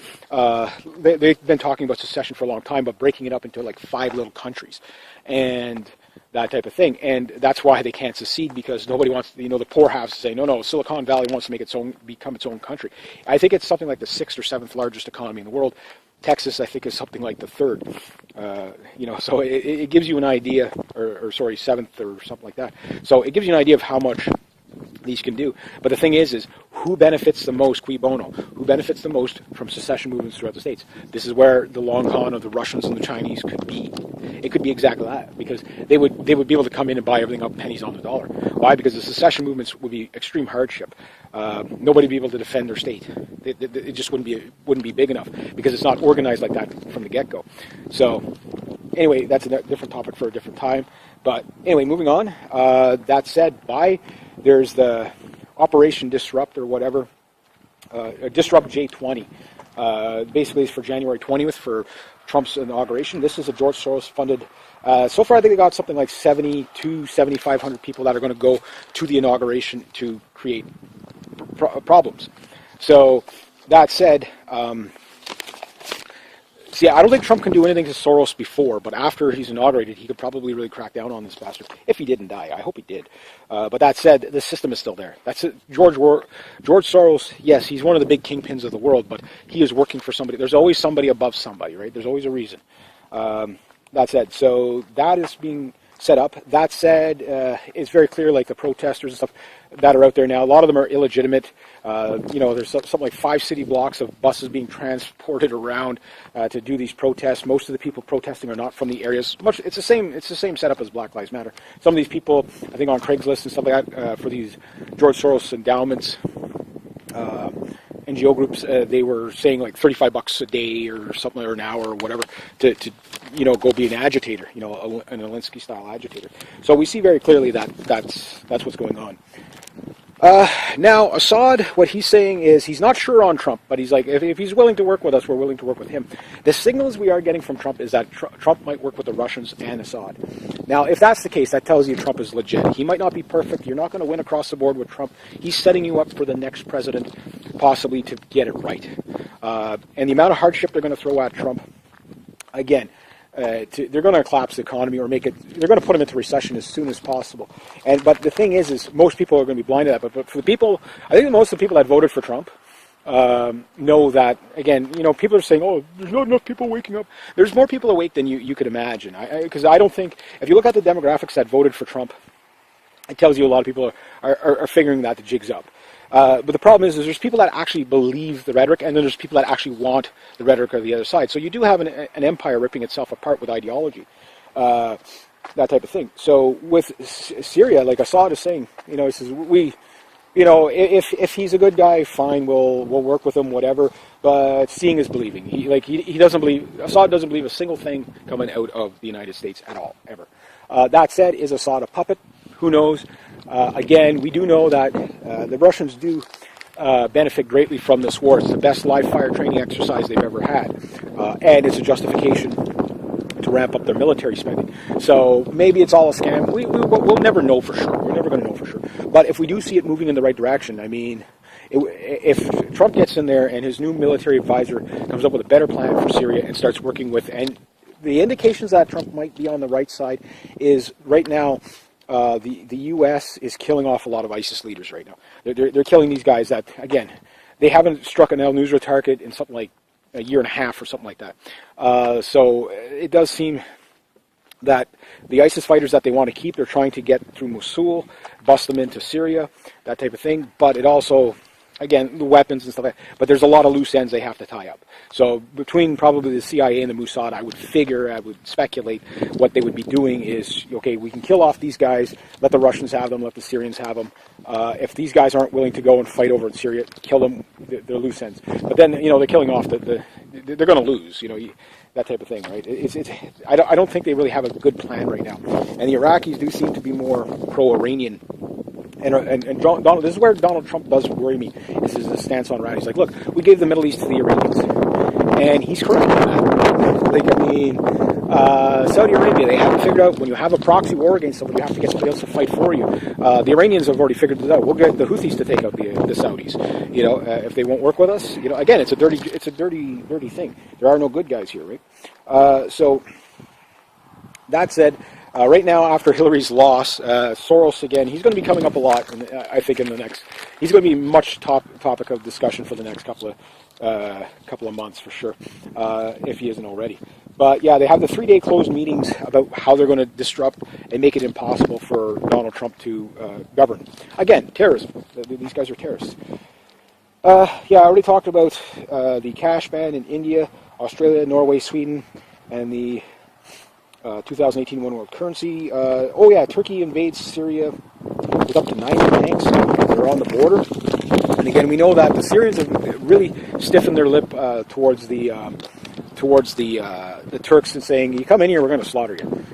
They've been talking about secession for a long time, but breaking it up into like 5 little countries and that type of thing. And that's why they can't secede, because nobody wants, the poor halves to say, no, Silicon Valley wants to make become its own country. I think it's something like the 6th or 7th largest economy in the world. Texas, I think, is something like the 3rd. So it gives you an idea, or 7th or something like that. So it gives you an idea of how much these can do. But the thing is who benefits the most, cui bono? Who benefits the most from secession movements throughout the states? This is where the long con of the Russians and the Chinese could be. It could be exactly that, because they would be able to come in and buy everything up pennies on the dollar. Why? Because the secession movements would be extreme hardship. Nobody would be able to defend their state. It just wouldn't be big enough, because it's not organized like that from the get-go. So anyway, that's a different topic for a different time. But anyway, moving on. That said, there's the Operation Disrupt or whatever, Disrupt J20. Basically, it's for January 20th for Trump's inauguration. This is a George Soros funded. So far, I think they got something like 7,500 people that are going to go to the inauguration to create problems. So that said, I don't think Trump can do anything to Soros before, but after he's inaugurated, he could probably really crack down on this bastard, if he didn't die. I hope he did. But that said, the system is still there. That's it. George Soros, yes, he's one of the big kingpins of the world, but he is working for somebody. There's always somebody above somebody, right? There's always a reason. That said, so that is being set up. That said, it's very clear, like the protesters and stuff that are out there now, a lot of them are illegitimate. There's something like 5 city blocks of buses being transported around to do these protests. Most of the people protesting are not from the areas. It's the same setup as Black Lives Matter. Some of these people, I think on Craigslist and stuff like that, for these George Soros endowments, NGO groups, they were saying like $35 a day or something, or an hour or whatever to go be an agitator, an Alinsky style agitator. So we see very clearly that's what's going on. Now Assad, what he's saying is he's not sure on Trump, but he's like, if he's willing to work with us, we're willing to work with him. The signals we are getting from Trump is that Trump might work with the Russians and Assad. Now, if that's the case, that tells you Trump is legit. He might not be perfect. You're not going to win across the board with Trump. He's setting you up for the next president, possibly to get it right. And the amount of hardship they're going to throw at Trump, again, they're going to collapse the economy or make it. They're going to put him into recession as soon as possible. But the thing is most people are going to be blind to that. But for the people, I think most of the people that voted for Trump know that. Again, people are saying, "Oh, there's not enough people waking up." There's more people awake than you could imagine. Because I don't think, if you look at the demographics that voted for Trump, it tells you a lot of people are figuring that the jig's up. But the problem is there's people that actually believe the rhetoric, and then there's people that actually want the rhetoric of the other side. So you do have an empire ripping itself apart with ideology, that type of thing. So with Syria, like Assad is saying, he says, if he's a good guy, fine, we'll work with him, whatever. But seeing is believing. He doesn't believe. Assad doesn't believe a single thing coming out of the United States at all, ever. That said, is Assad a puppet? Who knows? Again, we do know that the Russians do benefit greatly from this war. It's the best live fire training exercise they've ever had. And it's a justification to ramp up their military spending. So maybe it's all a scam. We'll never know for sure. We'll never going to know for sure. But if we do see it moving in the right direction, I mean, if Trump gets in there and his new military advisor comes up with a better plan for Syria and starts working with, and the indications that Trump might be on the right side is right now, the U.S. is killing off a lot of ISIS leaders right now. They're killing these guys that, again, they haven't struck an al-Nusra target in something like a year and a half or something like that. So it does seem that the ISIS fighters that they want to keep, they're trying to get through Mosul, bust them into Syria, that type of thing. But it also, again, the weapons and stuff like that, but there's a lot of loose ends they have to tie up. So between probably the CIA and the Mossad, I would speculate what they would be doing is, okay, we can kill off these guys, let the Russians have them, let the Syrians have them. If these guys aren't willing to go and fight over in Syria, kill them, they're loose ends. But then, they're killing off they're going to lose, that type of thing, right? I don't think they really have a good plan right now. And the Iraqis do seem to be more pro-Iranian. And Donald, this is where Donald Trump does worry me, is his stance on Iran. He's like, look, we gave the Middle East to the Iranians. And he's correct on that. Like, I mean, Saudi Arabia, they haven't figured out when you have a proxy war against somebody, you have to get somebody else to fight for you. The Iranians have already figured this out. We'll get the Houthis to take out the Saudis. If they won't work with us, again, it's a dirty thing. There are no good guys here, right? So that said, right now, after Hillary's loss, Soros again, he's going to be coming up a lot. I think he's going to be much topic of discussion for the next couple of months for sure, if he isn't already. But yeah, they have the 3-day closed meetings about how they're going to disrupt and make it impossible for Donald Trump to govern. Again, terrorism. These guys are terrorists. Yeah, I already talked about the cash ban in India, Australia, Norway, Sweden, and the 2018 One World Currency. Oh yeah, Turkey invades Syria with up to 90 tanks. They're on the border. And again, we know that the Syrians have really stiffened their lip towards the Turks and saying, you come in here, we're going to slaughter you.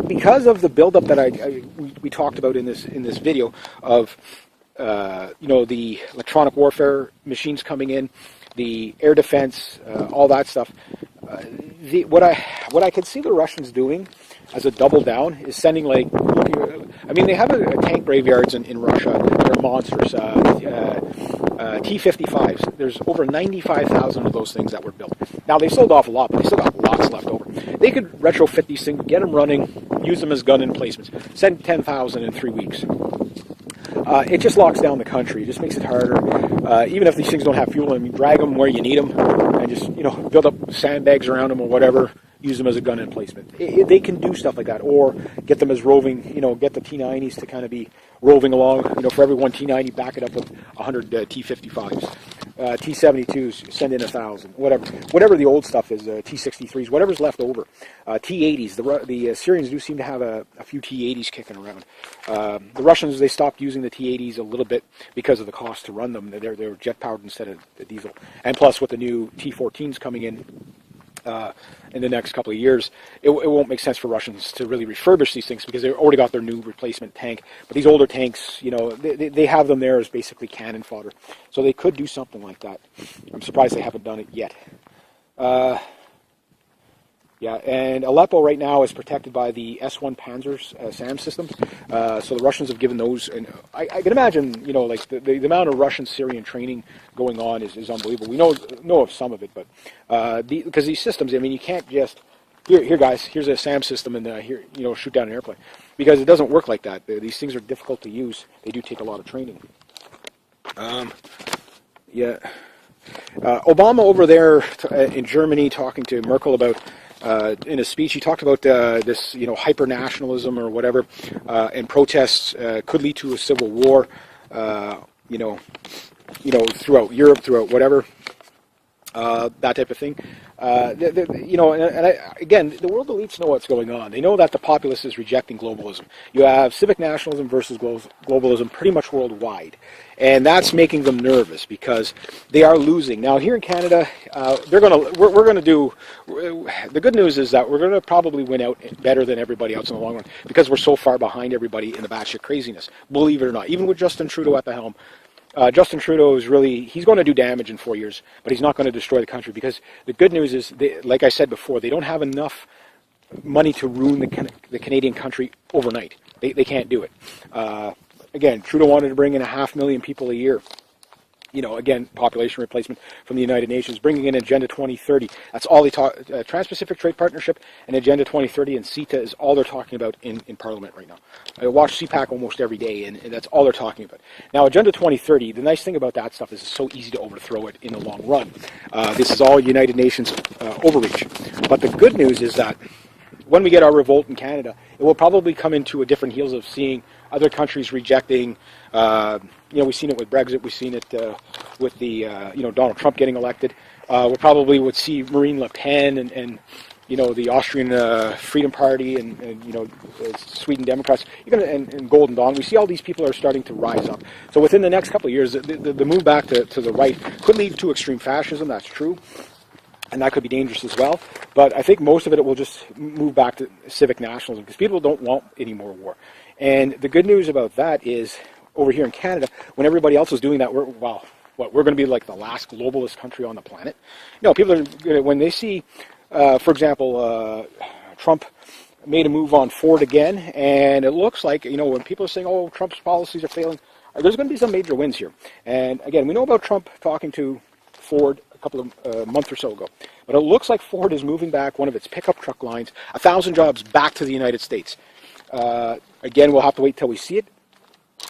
Because of the buildup that we talked about in this video of the electronic warfare machines coming in, the air defense, all that stuff. What I could see the Russians doing as a double down is sending they have a tank graveyards in Russia. They're monsters. T-55s. There's over 95,000 of those things that were built. Now they sold off a lot, but they still got lots left over. They could retrofit these things, get them running, use them as gun emplacements. Send 10,000 in 3 weeks. It just locks down the country. It just makes it harder. Even if these things don't have fuel, drag them where you need them, and just build up sandbags around them or whatever. Use them as a gun emplacement. They can do stuff like that, or get them as roving. Get the T-90s to kind of be roving along. For every one T-90, back it up with 100 T-55s. T-72s, send in 1,000. Whatever the old stuff is. T-63s, whatever's left over. T-80s. The Syrians do seem to have a few T-80s kicking around. The Russians, they stopped using the T-80s a little bit because of the cost to run them. They're jet powered instead of the diesel. And plus, with the new T-14s coming in the next couple of years, it won't make sense for Russians to really refurbish these things because they've already got their new replacement tank. But these older tanks, they have them there as basically cannon fodder. So they could do something like that. I'm surprised they haven't done it yet. Yeah, and Aleppo right now is protected by the S-1 Panzers SAM systems. So the Russians have given those, and I can imagine, the amount of Russian-Syrian training going on is unbelievable. We know of some of it, but because these systems, you can't just here guys, here's a SAM system, and here shoot down an airplane, because it doesn't work like that. These things are difficult to use. They do take a lot of training. Yeah, Obama over there in Germany talking to Merkel about. In a speech, he talked about this, hyper-nationalism or whatever, and protests could lead to a civil war, throughout Europe, throughout whatever, that type of thing. Again, the world elites know what's going on. They know that the populace is rejecting globalism. You have civic nationalism versus globalism pretty much worldwide, and that's making them nervous because they are losing. Now here in Canada, we're going to do. The good news is that we're going to probably win out better than everybody else in the long run because we're so far behind everybody in the batshit craziness. Believe it or not, even with Justin Trudeau at the helm. Justin Trudeau he's going to do damage in 4 years, but he's not going to destroy the country, because the good news is, like I said before, they don't have enough money to ruin the Canadian country overnight. They can't do it. Again, Trudeau wanted to bring in 500,000 people a year. Again, population replacement from the United Nations, bringing in Agenda 2030. That's all they talk. Trans-Pacific Trade Partnership and Agenda 2030 and CETA is all they're talking about in Parliament right now. I watch CPAC almost every day, and that's all they're talking about. Now, Agenda 2030, the nice thing about that stuff is it's so easy to overthrow it in the long run. This is all United Nations overreach. But the good news is that when we get our revolt in Canada, it will probably come into a different heels of seeing other countries rejecting. We've seen it with Brexit. We've seen it with the Donald Trump getting elected. We probably would see Marine Le Pen and the Austrian Freedom Party and Sweden Democrats, and Golden Dawn. We see all these people are starting to rise up. So within the next couple of years, the move back to the right could lead to extreme fascism. That's true. And that could be dangerous as well. But I think most of it will just move back to civic nationalism because people don't want any more war. And the good news about that is over here in Canada, when everybody else is doing that, we're going to be like the last globalist country on the planet. People are, when they see, for example, Trump made a move on Ford again, and it looks like, when people are saying, oh, Trump's policies are failing, there's going to be some major wins here. And again, we know about Trump talking to Ford a couple of months or so ago. But it looks like Ford is moving back one of its pickup truck lines, 1,000 jobs back to the United States. Again, we'll have to wait till we see it.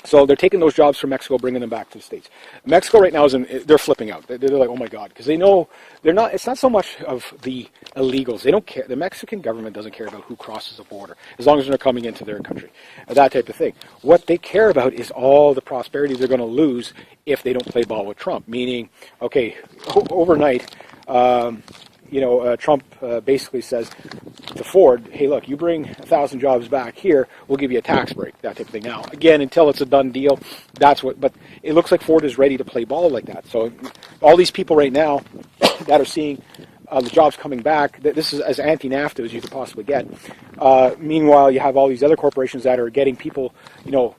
So they're taking those jobs from Mexico, bringing them back to the States. Mexico right now they're flipping out. They're like, oh my God, because they know they're not. It's not so much of the illegals. They don't care. The Mexican government doesn't care about who crosses the border, as long as they're coming into their country, that type of thing. What they care about is all the prosperity they're going to lose if they don't play ball with Trump. Meaning, okay, overnight. Trump basically says to Ford, hey, look, you bring 1,000 jobs back here, we'll give you a tax break, that type of thing. Now, again, until it's a done deal, but it looks like Ford is ready to play ball like that. So all these people right now that are seeing the jobs coming back, this is as anti-NAFTA as you could possibly get. Meanwhile, you have all these other corporations that are getting people,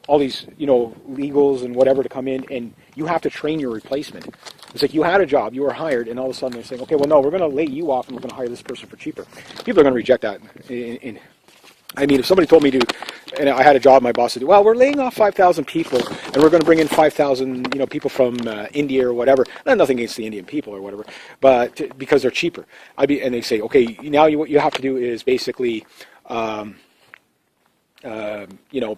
all these, legals and whatever to come in, and you have to train your replacement. It's like you had a job, you were hired, and all of a sudden they're saying, okay, well, no, we're going to lay you off and we're going to hire this person for cheaper. People are going to reject that. If somebody told me and I had a job, my boss said, well, we're laying off 5,000 people and we're going to bring in 5,000, people from India or whatever. Nothing against the Indian people or whatever, but because they're cheaper. And they say, okay, now what you have to do is basically,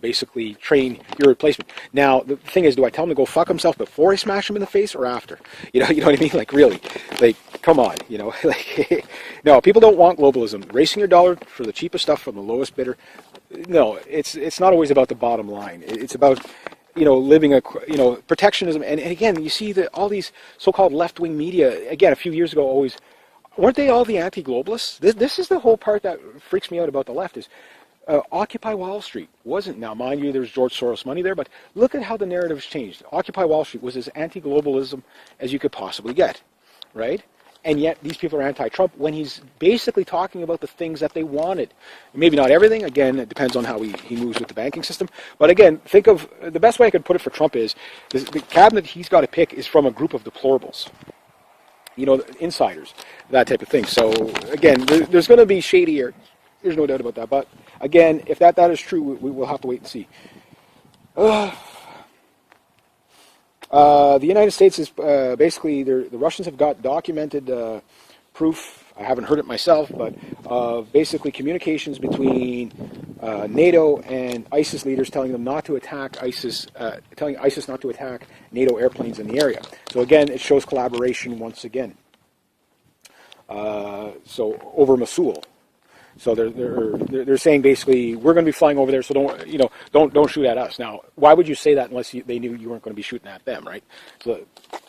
basically train your replacement. Now, the thing is, do I tell him to go fuck himself before I smash him in the face or after? You know what I mean? Like, really? Like, come on, no, people don't want globalism. Racing your dollar for the cheapest stuff from the lowest bidder. No, it's not always about the bottom line. It's about, living protectionism. And again, you see that all these so-called left-wing media, again, a few years ago, weren't they all the anti-globalists? This is the whole part that freaks me out about the left is, Occupy Wall Street wasn't. Now, mind you, there's George Soros money there, but look at how the narrative has changed. Occupy Wall Street was as anti-globalism as you could possibly get, right? And yet these people are anti-Trump when he's basically talking about the things that they wanted. Maybe not everything. Again, it depends on how he moves with the banking system. But again, think of the best way I could put it for Trump is the cabinet he's got to pick is from a group of deplorables. Insiders, that type of thing. So again, there's going to be shady air. There's no doubt about that. But again, if that is true, we will have to wait and see. The United States is basically, the Russians have got documented proof, I haven't heard it myself, but basically communications between NATO and ISIS leaders telling them not to attack ISIS, telling ISIS not to attack NATO airplanes in the area. So again, it shows collaboration once again. So over Mosul. So they're saying basically we're going to be flying over there, so don't shoot at us. Now, why would you say that unless they knew you weren't going to be shooting at them, right? So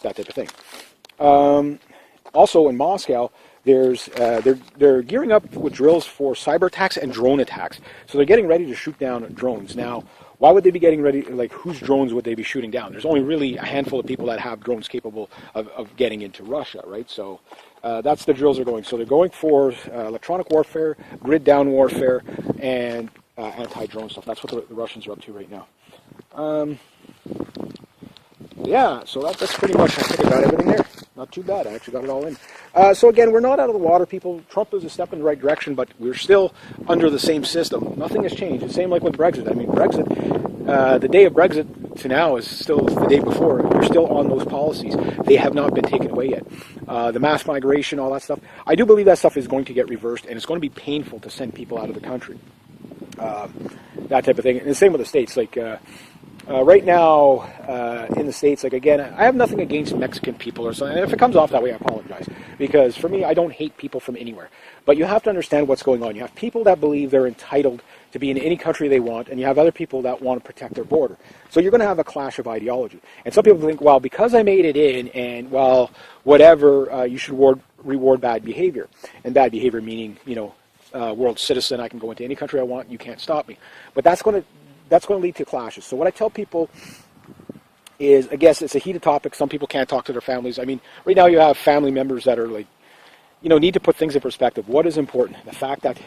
that type of thing. Also in Moscow, they're gearing up with drills for cyber attacks and drone attacks. So they're getting ready to shoot down drones. Now, why would they be getting ready? Like, whose drones would they be shooting down? There's only really a handful of people that have drones capable of getting into Russia, right? So that's the drills they're going. So they're going for electronic warfare, grid-down warfare, and anti-drone stuff. That's what the Russians are up to right now. Yeah, so that's pretty much, I think I got everything there. Not too bad. I actually got it all in. So again, we're not out of the water, people. Trump is a step in the right direction, but we're still under the same system. Nothing has changed. The same like with Brexit. I mean, Brexit, the day of Brexit to now is still the day before. We're still on those policies. They have not been taken away yet. The mass migration, all that stuff. I do believe that stuff is going to get reversed, and it's going to be painful to send people out of the country. That type of thing. And the same with the States. Like, right now, in the States, like, again, I have nothing against Mexican people or something. And if it comes off that way, I apologize. Because for me, I don't hate people from anywhere. But you have to understand what's going on. You have people that believe they're entitled to be in any country they want, and you have other people that want to protect their border. So you're going to have a clash of ideology. And some people think, well, because I made it in, and, well, whatever, you should reward bad behavior. And bad behavior meaning, world citizen, I can go into any country I want, you can't stop me. But that's going to lead to clashes. So what I tell people is, I guess it's a heated topic. Some people can't talk to their families. I mean, right now you have family members that are like, need to put things in perspective. What is important? The fact that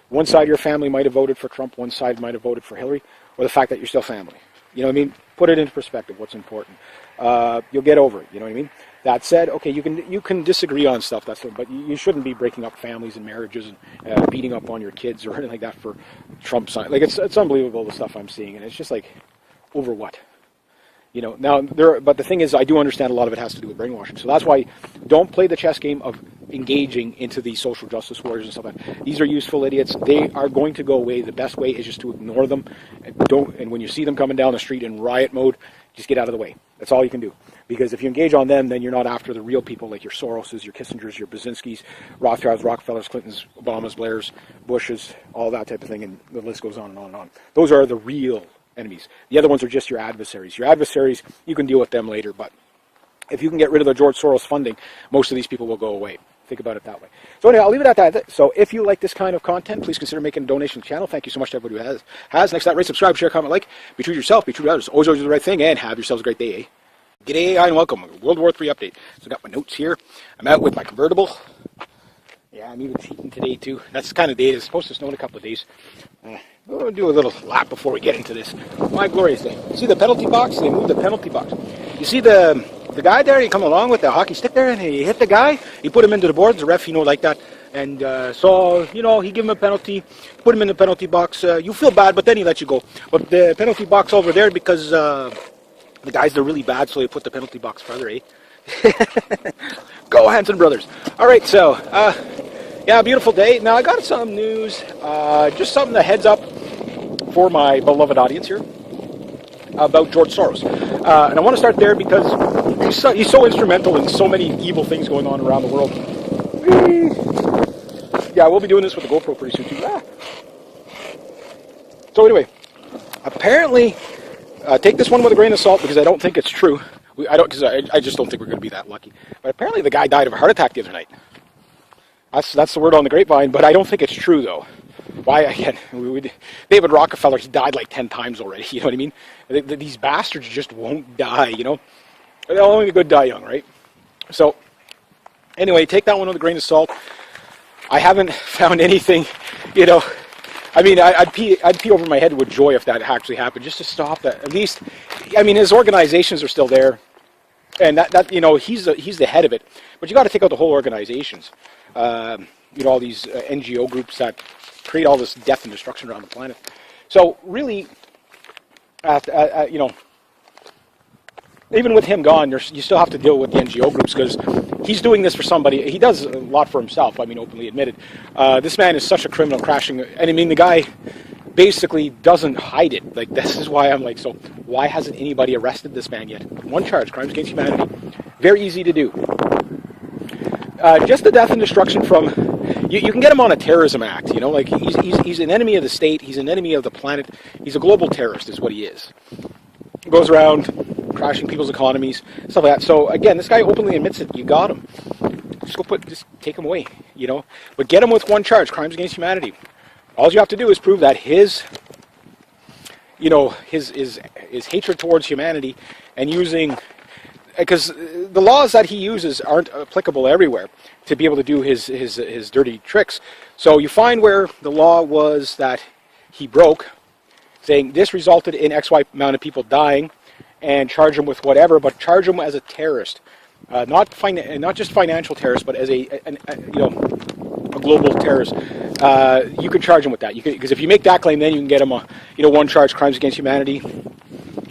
one side of your family might have voted for Trump, one side might have voted for Hillary, or the fact that you're still family. You know what I mean? Put it into perspective, what's important. You'll get over it, you know what I mean? That said, okay, you can disagree on stuff, but you shouldn't be breaking up families and marriages and beating up on your kids or anything like that for Trump's side. Like, it's unbelievable, the stuff I'm seeing, and it's just like, over what? But the thing is, I do understand a lot of it has to do with brainwashing. So that's why don't play the chess game of engaging into these social justice warriors and stuff like that. These are useful idiots. They are going to go away. The best way is just to ignore them. And when you see them coming down the street in riot mode, just get out of the way. That's all you can do. Because if you engage on them, then you're not after the real people like your Soroses, your Kissingers, your Brzezinskis, Rothschilds, Rockefellers, Clintons, Obamas, Blairs, Bushes, all that type of thing, and the list goes on and on and on. Those are the real enemies. The other ones are just your adversaries. Your adversaries, you can deal with them later, but if you can get rid of the George Soros funding, most of these people will go away. Think about it that way. So anyway, I'll leave it at that. So if you like this kind of content, please consider making a donation to the channel. Thank you so much to everybody who has. Next to that, rate, subscribe, share, comment, like. Be true to yourself, be true to others. Always do the right thing, and have yourselves a great day. G'day, and welcome. World War III update. So I got my notes here. I'm out with my convertible. Yeah, I'm even heating today too. That's the kind of day it's supposed to snow in a couple of days. We'll do a little lap before we get into this. My glorious day. See the penalty box? They moved the penalty box. You see the guy there? He come along with the hockey stick there, and he hit the guy. He put him into the boards. The ref, like that. And so, he gave him a penalty, put him in the penalty box. You feel bad, but then he lets you go. But the penalty box over there, because the guys are really bad, so they put the penalty box further, eh? Go, Hanson Brothers. All right, so, yeah, beautiful day. Now, I got some news, just something that heads up for my beloved audience here about George Soros. And I want to start there because he's so instrumental in so many evil things going on around the world. Yeah, we'll be doing this with the GoPro pretty soon, too. So anyway, apparently, take this one with a grain of salt because I don't think it's true. I just don't think we're going to be that lucky. But apparently the guy died of a heart attack the other night. That's the word on the grapevine, but I don't think it's true, though. Why, again, David Rockefeller, he died like 10 times already, you know what I mean? These bastards just won't die, Only the good die young, right? So, anyway, take that one with a grain of salt. I haven't found anything, I mean, I'd pee over my head with joy if that actually happened, just to stop that. At least, I mean, his organizations are still there, and he's the head of it. But you got to take out the whole organizations. All these NGO groups that create all this death and destruction around the planet. So really, even with him gone, you still have to deal with the NGO groups because he's doing this for somebody. He does a lot for himself, I mean, openly admitted. This man is such a criminal, crashing, and I mean, the guy basically doesn't hide it. Like, this is why I'm like, so why hasn't anybody arrested this man yet? One charge, crimes against humanity. Very easy to do. Just the death and destruction from, you can get him on a terrorism act, like he's an enemy of the state, he's an enemy of the planet, he's a global terrorist is what he is. He goes around crashing people's economies, stuff like that. So again, this guy openly admits it, you got him. Just take him away, But get him with one charge, crimes against humanity. All you have to do is prove that his hatred towards humanity and using, because the laws that he uses aren't applicable everywhere to be able to do his dirty tricks. So you find where the law was that he broke, saying this resulted in X, Y amount of people dying, and charge him with whatever, but charge him as a terrorist. not just financial terrorist, but as a global terrorist. You could charge him with that. Because if you make that claim, then you can get him one charge, crimes against humanity.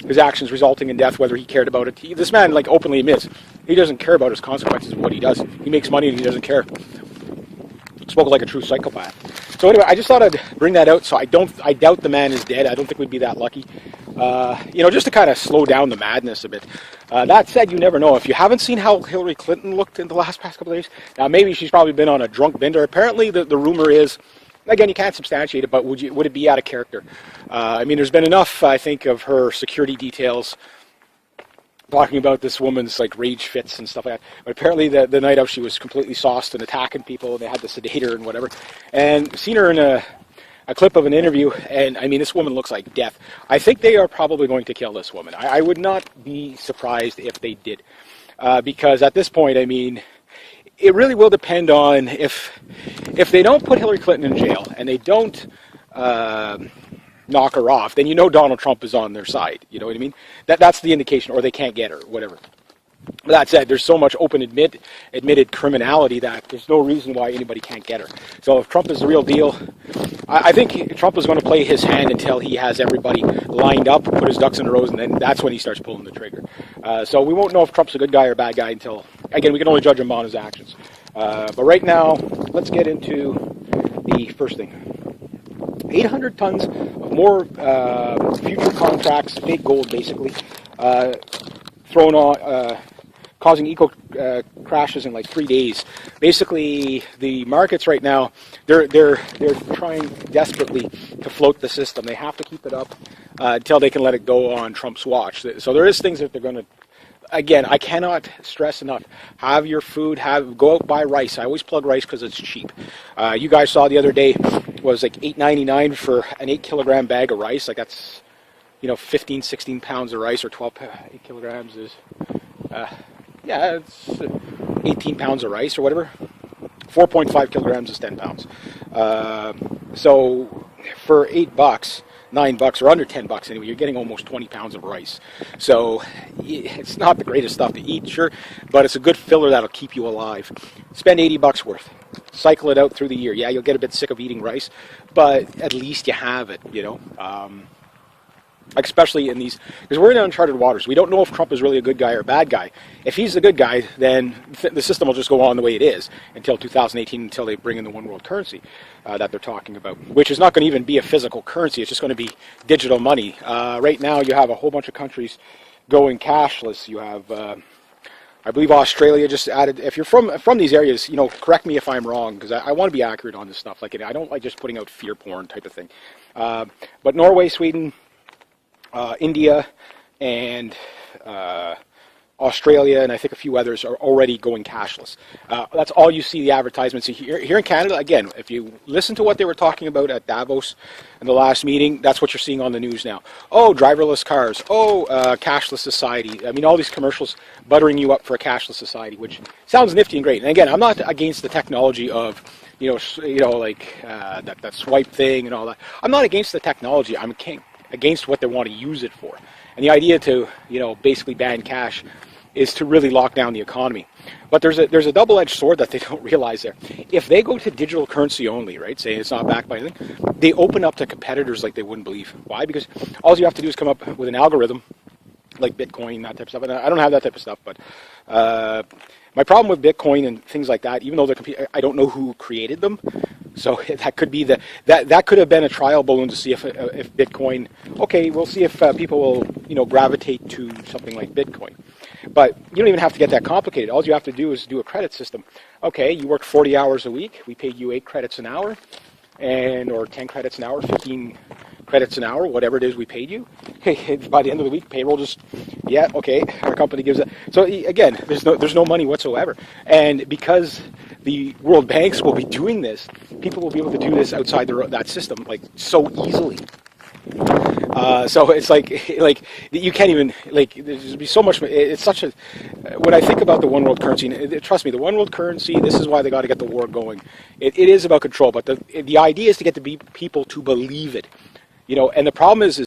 His actions resulting in death, whether he cared about it. This man openly admits he doesn't care about his consequences of what he does. He makes money and he doesn't care. Spoke like a true psychopath. So anyway, I just thought I'd bring that out. So I doubt the man is dead. I don't think we'd be that lucky. Just to kind of slow down the madness a bit. That said, you never know. If you haven't seen how Hillary Clinton looked in the past couple of days, now maybe she's probably been on a drunk bender. Apparently, the rumor is, again, you can't substantiate it, but would it be out of character? There's been enough, I think, of her security details talking about this woman's rage fits and stuff like that. But apparently the night of, she was completely sauced and attacking people, and they had to sedate her and whatever. And seen her in a clip of an interview, and this woman looks like death. I think they are probably going to kill this woman. I would not be surprised if they did, because at this point, it really will depend on if they don't put Hillary Clinton in jail and they don't knock her off, then Donald Trump is on their side. You know what I mean? That's the indication, or they can't get her, whatever. But that said, there's so much open admitted criminality that there's no reason why anybody can't get her. So if Trump is the real deal, I think Trump is going to play his hand until he has everybody lined up, put his ducks in a row, and then that's when he starts pulling the trigger. So we won't know if Trump's a good guy or a bad guy until, again, we can only judge him on his actions. But right now, let's get into the first thing. 800 tons of more future contracts, fake gold basically, thrown on, causing eco crashes in 3 days. Basically, the markets right now, they're trying desperately to float the system. They have to keep it up until they can let it go on Trump's watch. So there is things that they're going to. Again, I cannot stress enough. Have your food. Go out, buy rice. I always plug rice because it's cheap. You guys saw the other day was $8.99 for an 8-kilogram bag of rice. That's 15, 16 pounds of rice, or 8 kilograms is it's 18 pounds of rice or whatever. 4.5 kilograms is 10 pounds. So for $8, $9 or under $10 anyway, you're getting almost 20 pounds of rice. So it's not the greatest stuff to eat, sure, but it's a good filler that'll keep you alive. Spend $80 worth. Cycle it out through the year. Yeah, you'll get a bit sick of eating rice, but at least you have it, especially in these, because we're in uncharted waters. We don't know if Trump is really a good guy or a bad guy. If he's a good guy, then the system will just go on the way it is until 2018, until they bring in the one world currency that they're talking about, which is not going to even be a physical currency. It's just going to be digital money. Right now, you have a whole bunch of countries going cashless. You have, I believe Australia just added. If you're from these areas, correct me if I'm wrong, because I want to be accurate on this stuff. I don't like just putting out fear porn type of thing. But Norway, Sweden, India, and Australia, and I think a few others are already going cashless. That's all you see the advertisements. Here in Canada, again, if you listen to what they were talking about at Davos in the last meeting, that's what you're seeing on the news now. Oh, driverless cars. Oh, cashless society. All these commercials buttering you up for a cashless society, which sounds nifty and great. And again, I'm not against the technology of that swipe thing and all that. I'm not against the technology. I'm against what they want to use it for. And the idea to, basically ban cash is to really lock down the economy. But there's a double-edged sword that they don't realize there. If they go to digital currency only, right, say it's not backed by anything, they open up to competitors like they wouldn't believe. Why? Because all you have to do is come up with an algorithm, like Bitcoin, that type of stuff. And I don't have that type of stuff, but my problem with Bitcoin and things like that, even though I don't know who created them, so that could be that could have been a trial balloon to see if Bitcoin. Okay, we'll see if people will gravitate to something like Bitcoin. But you don't even have to get that complicated. All you have to do is do a credit system. Okay, you worked 40 hours a week. We paid you 8 credits an hour, or 10 credits an hour, 15 credits an hour, whatever it is we paid you. By the end of the week, payroll just, okay, our company gives it. So again, there's no money whatsoever. And because the world banks will be doing this, people will be able to do this outside that system so easily. So it's like you can't even there's be so much. It's such a. When I think about the one world currency, trust me, the one world currency. This is why they got to get the war going. It is about control, but the idea is to get the people to believe it. And the problem is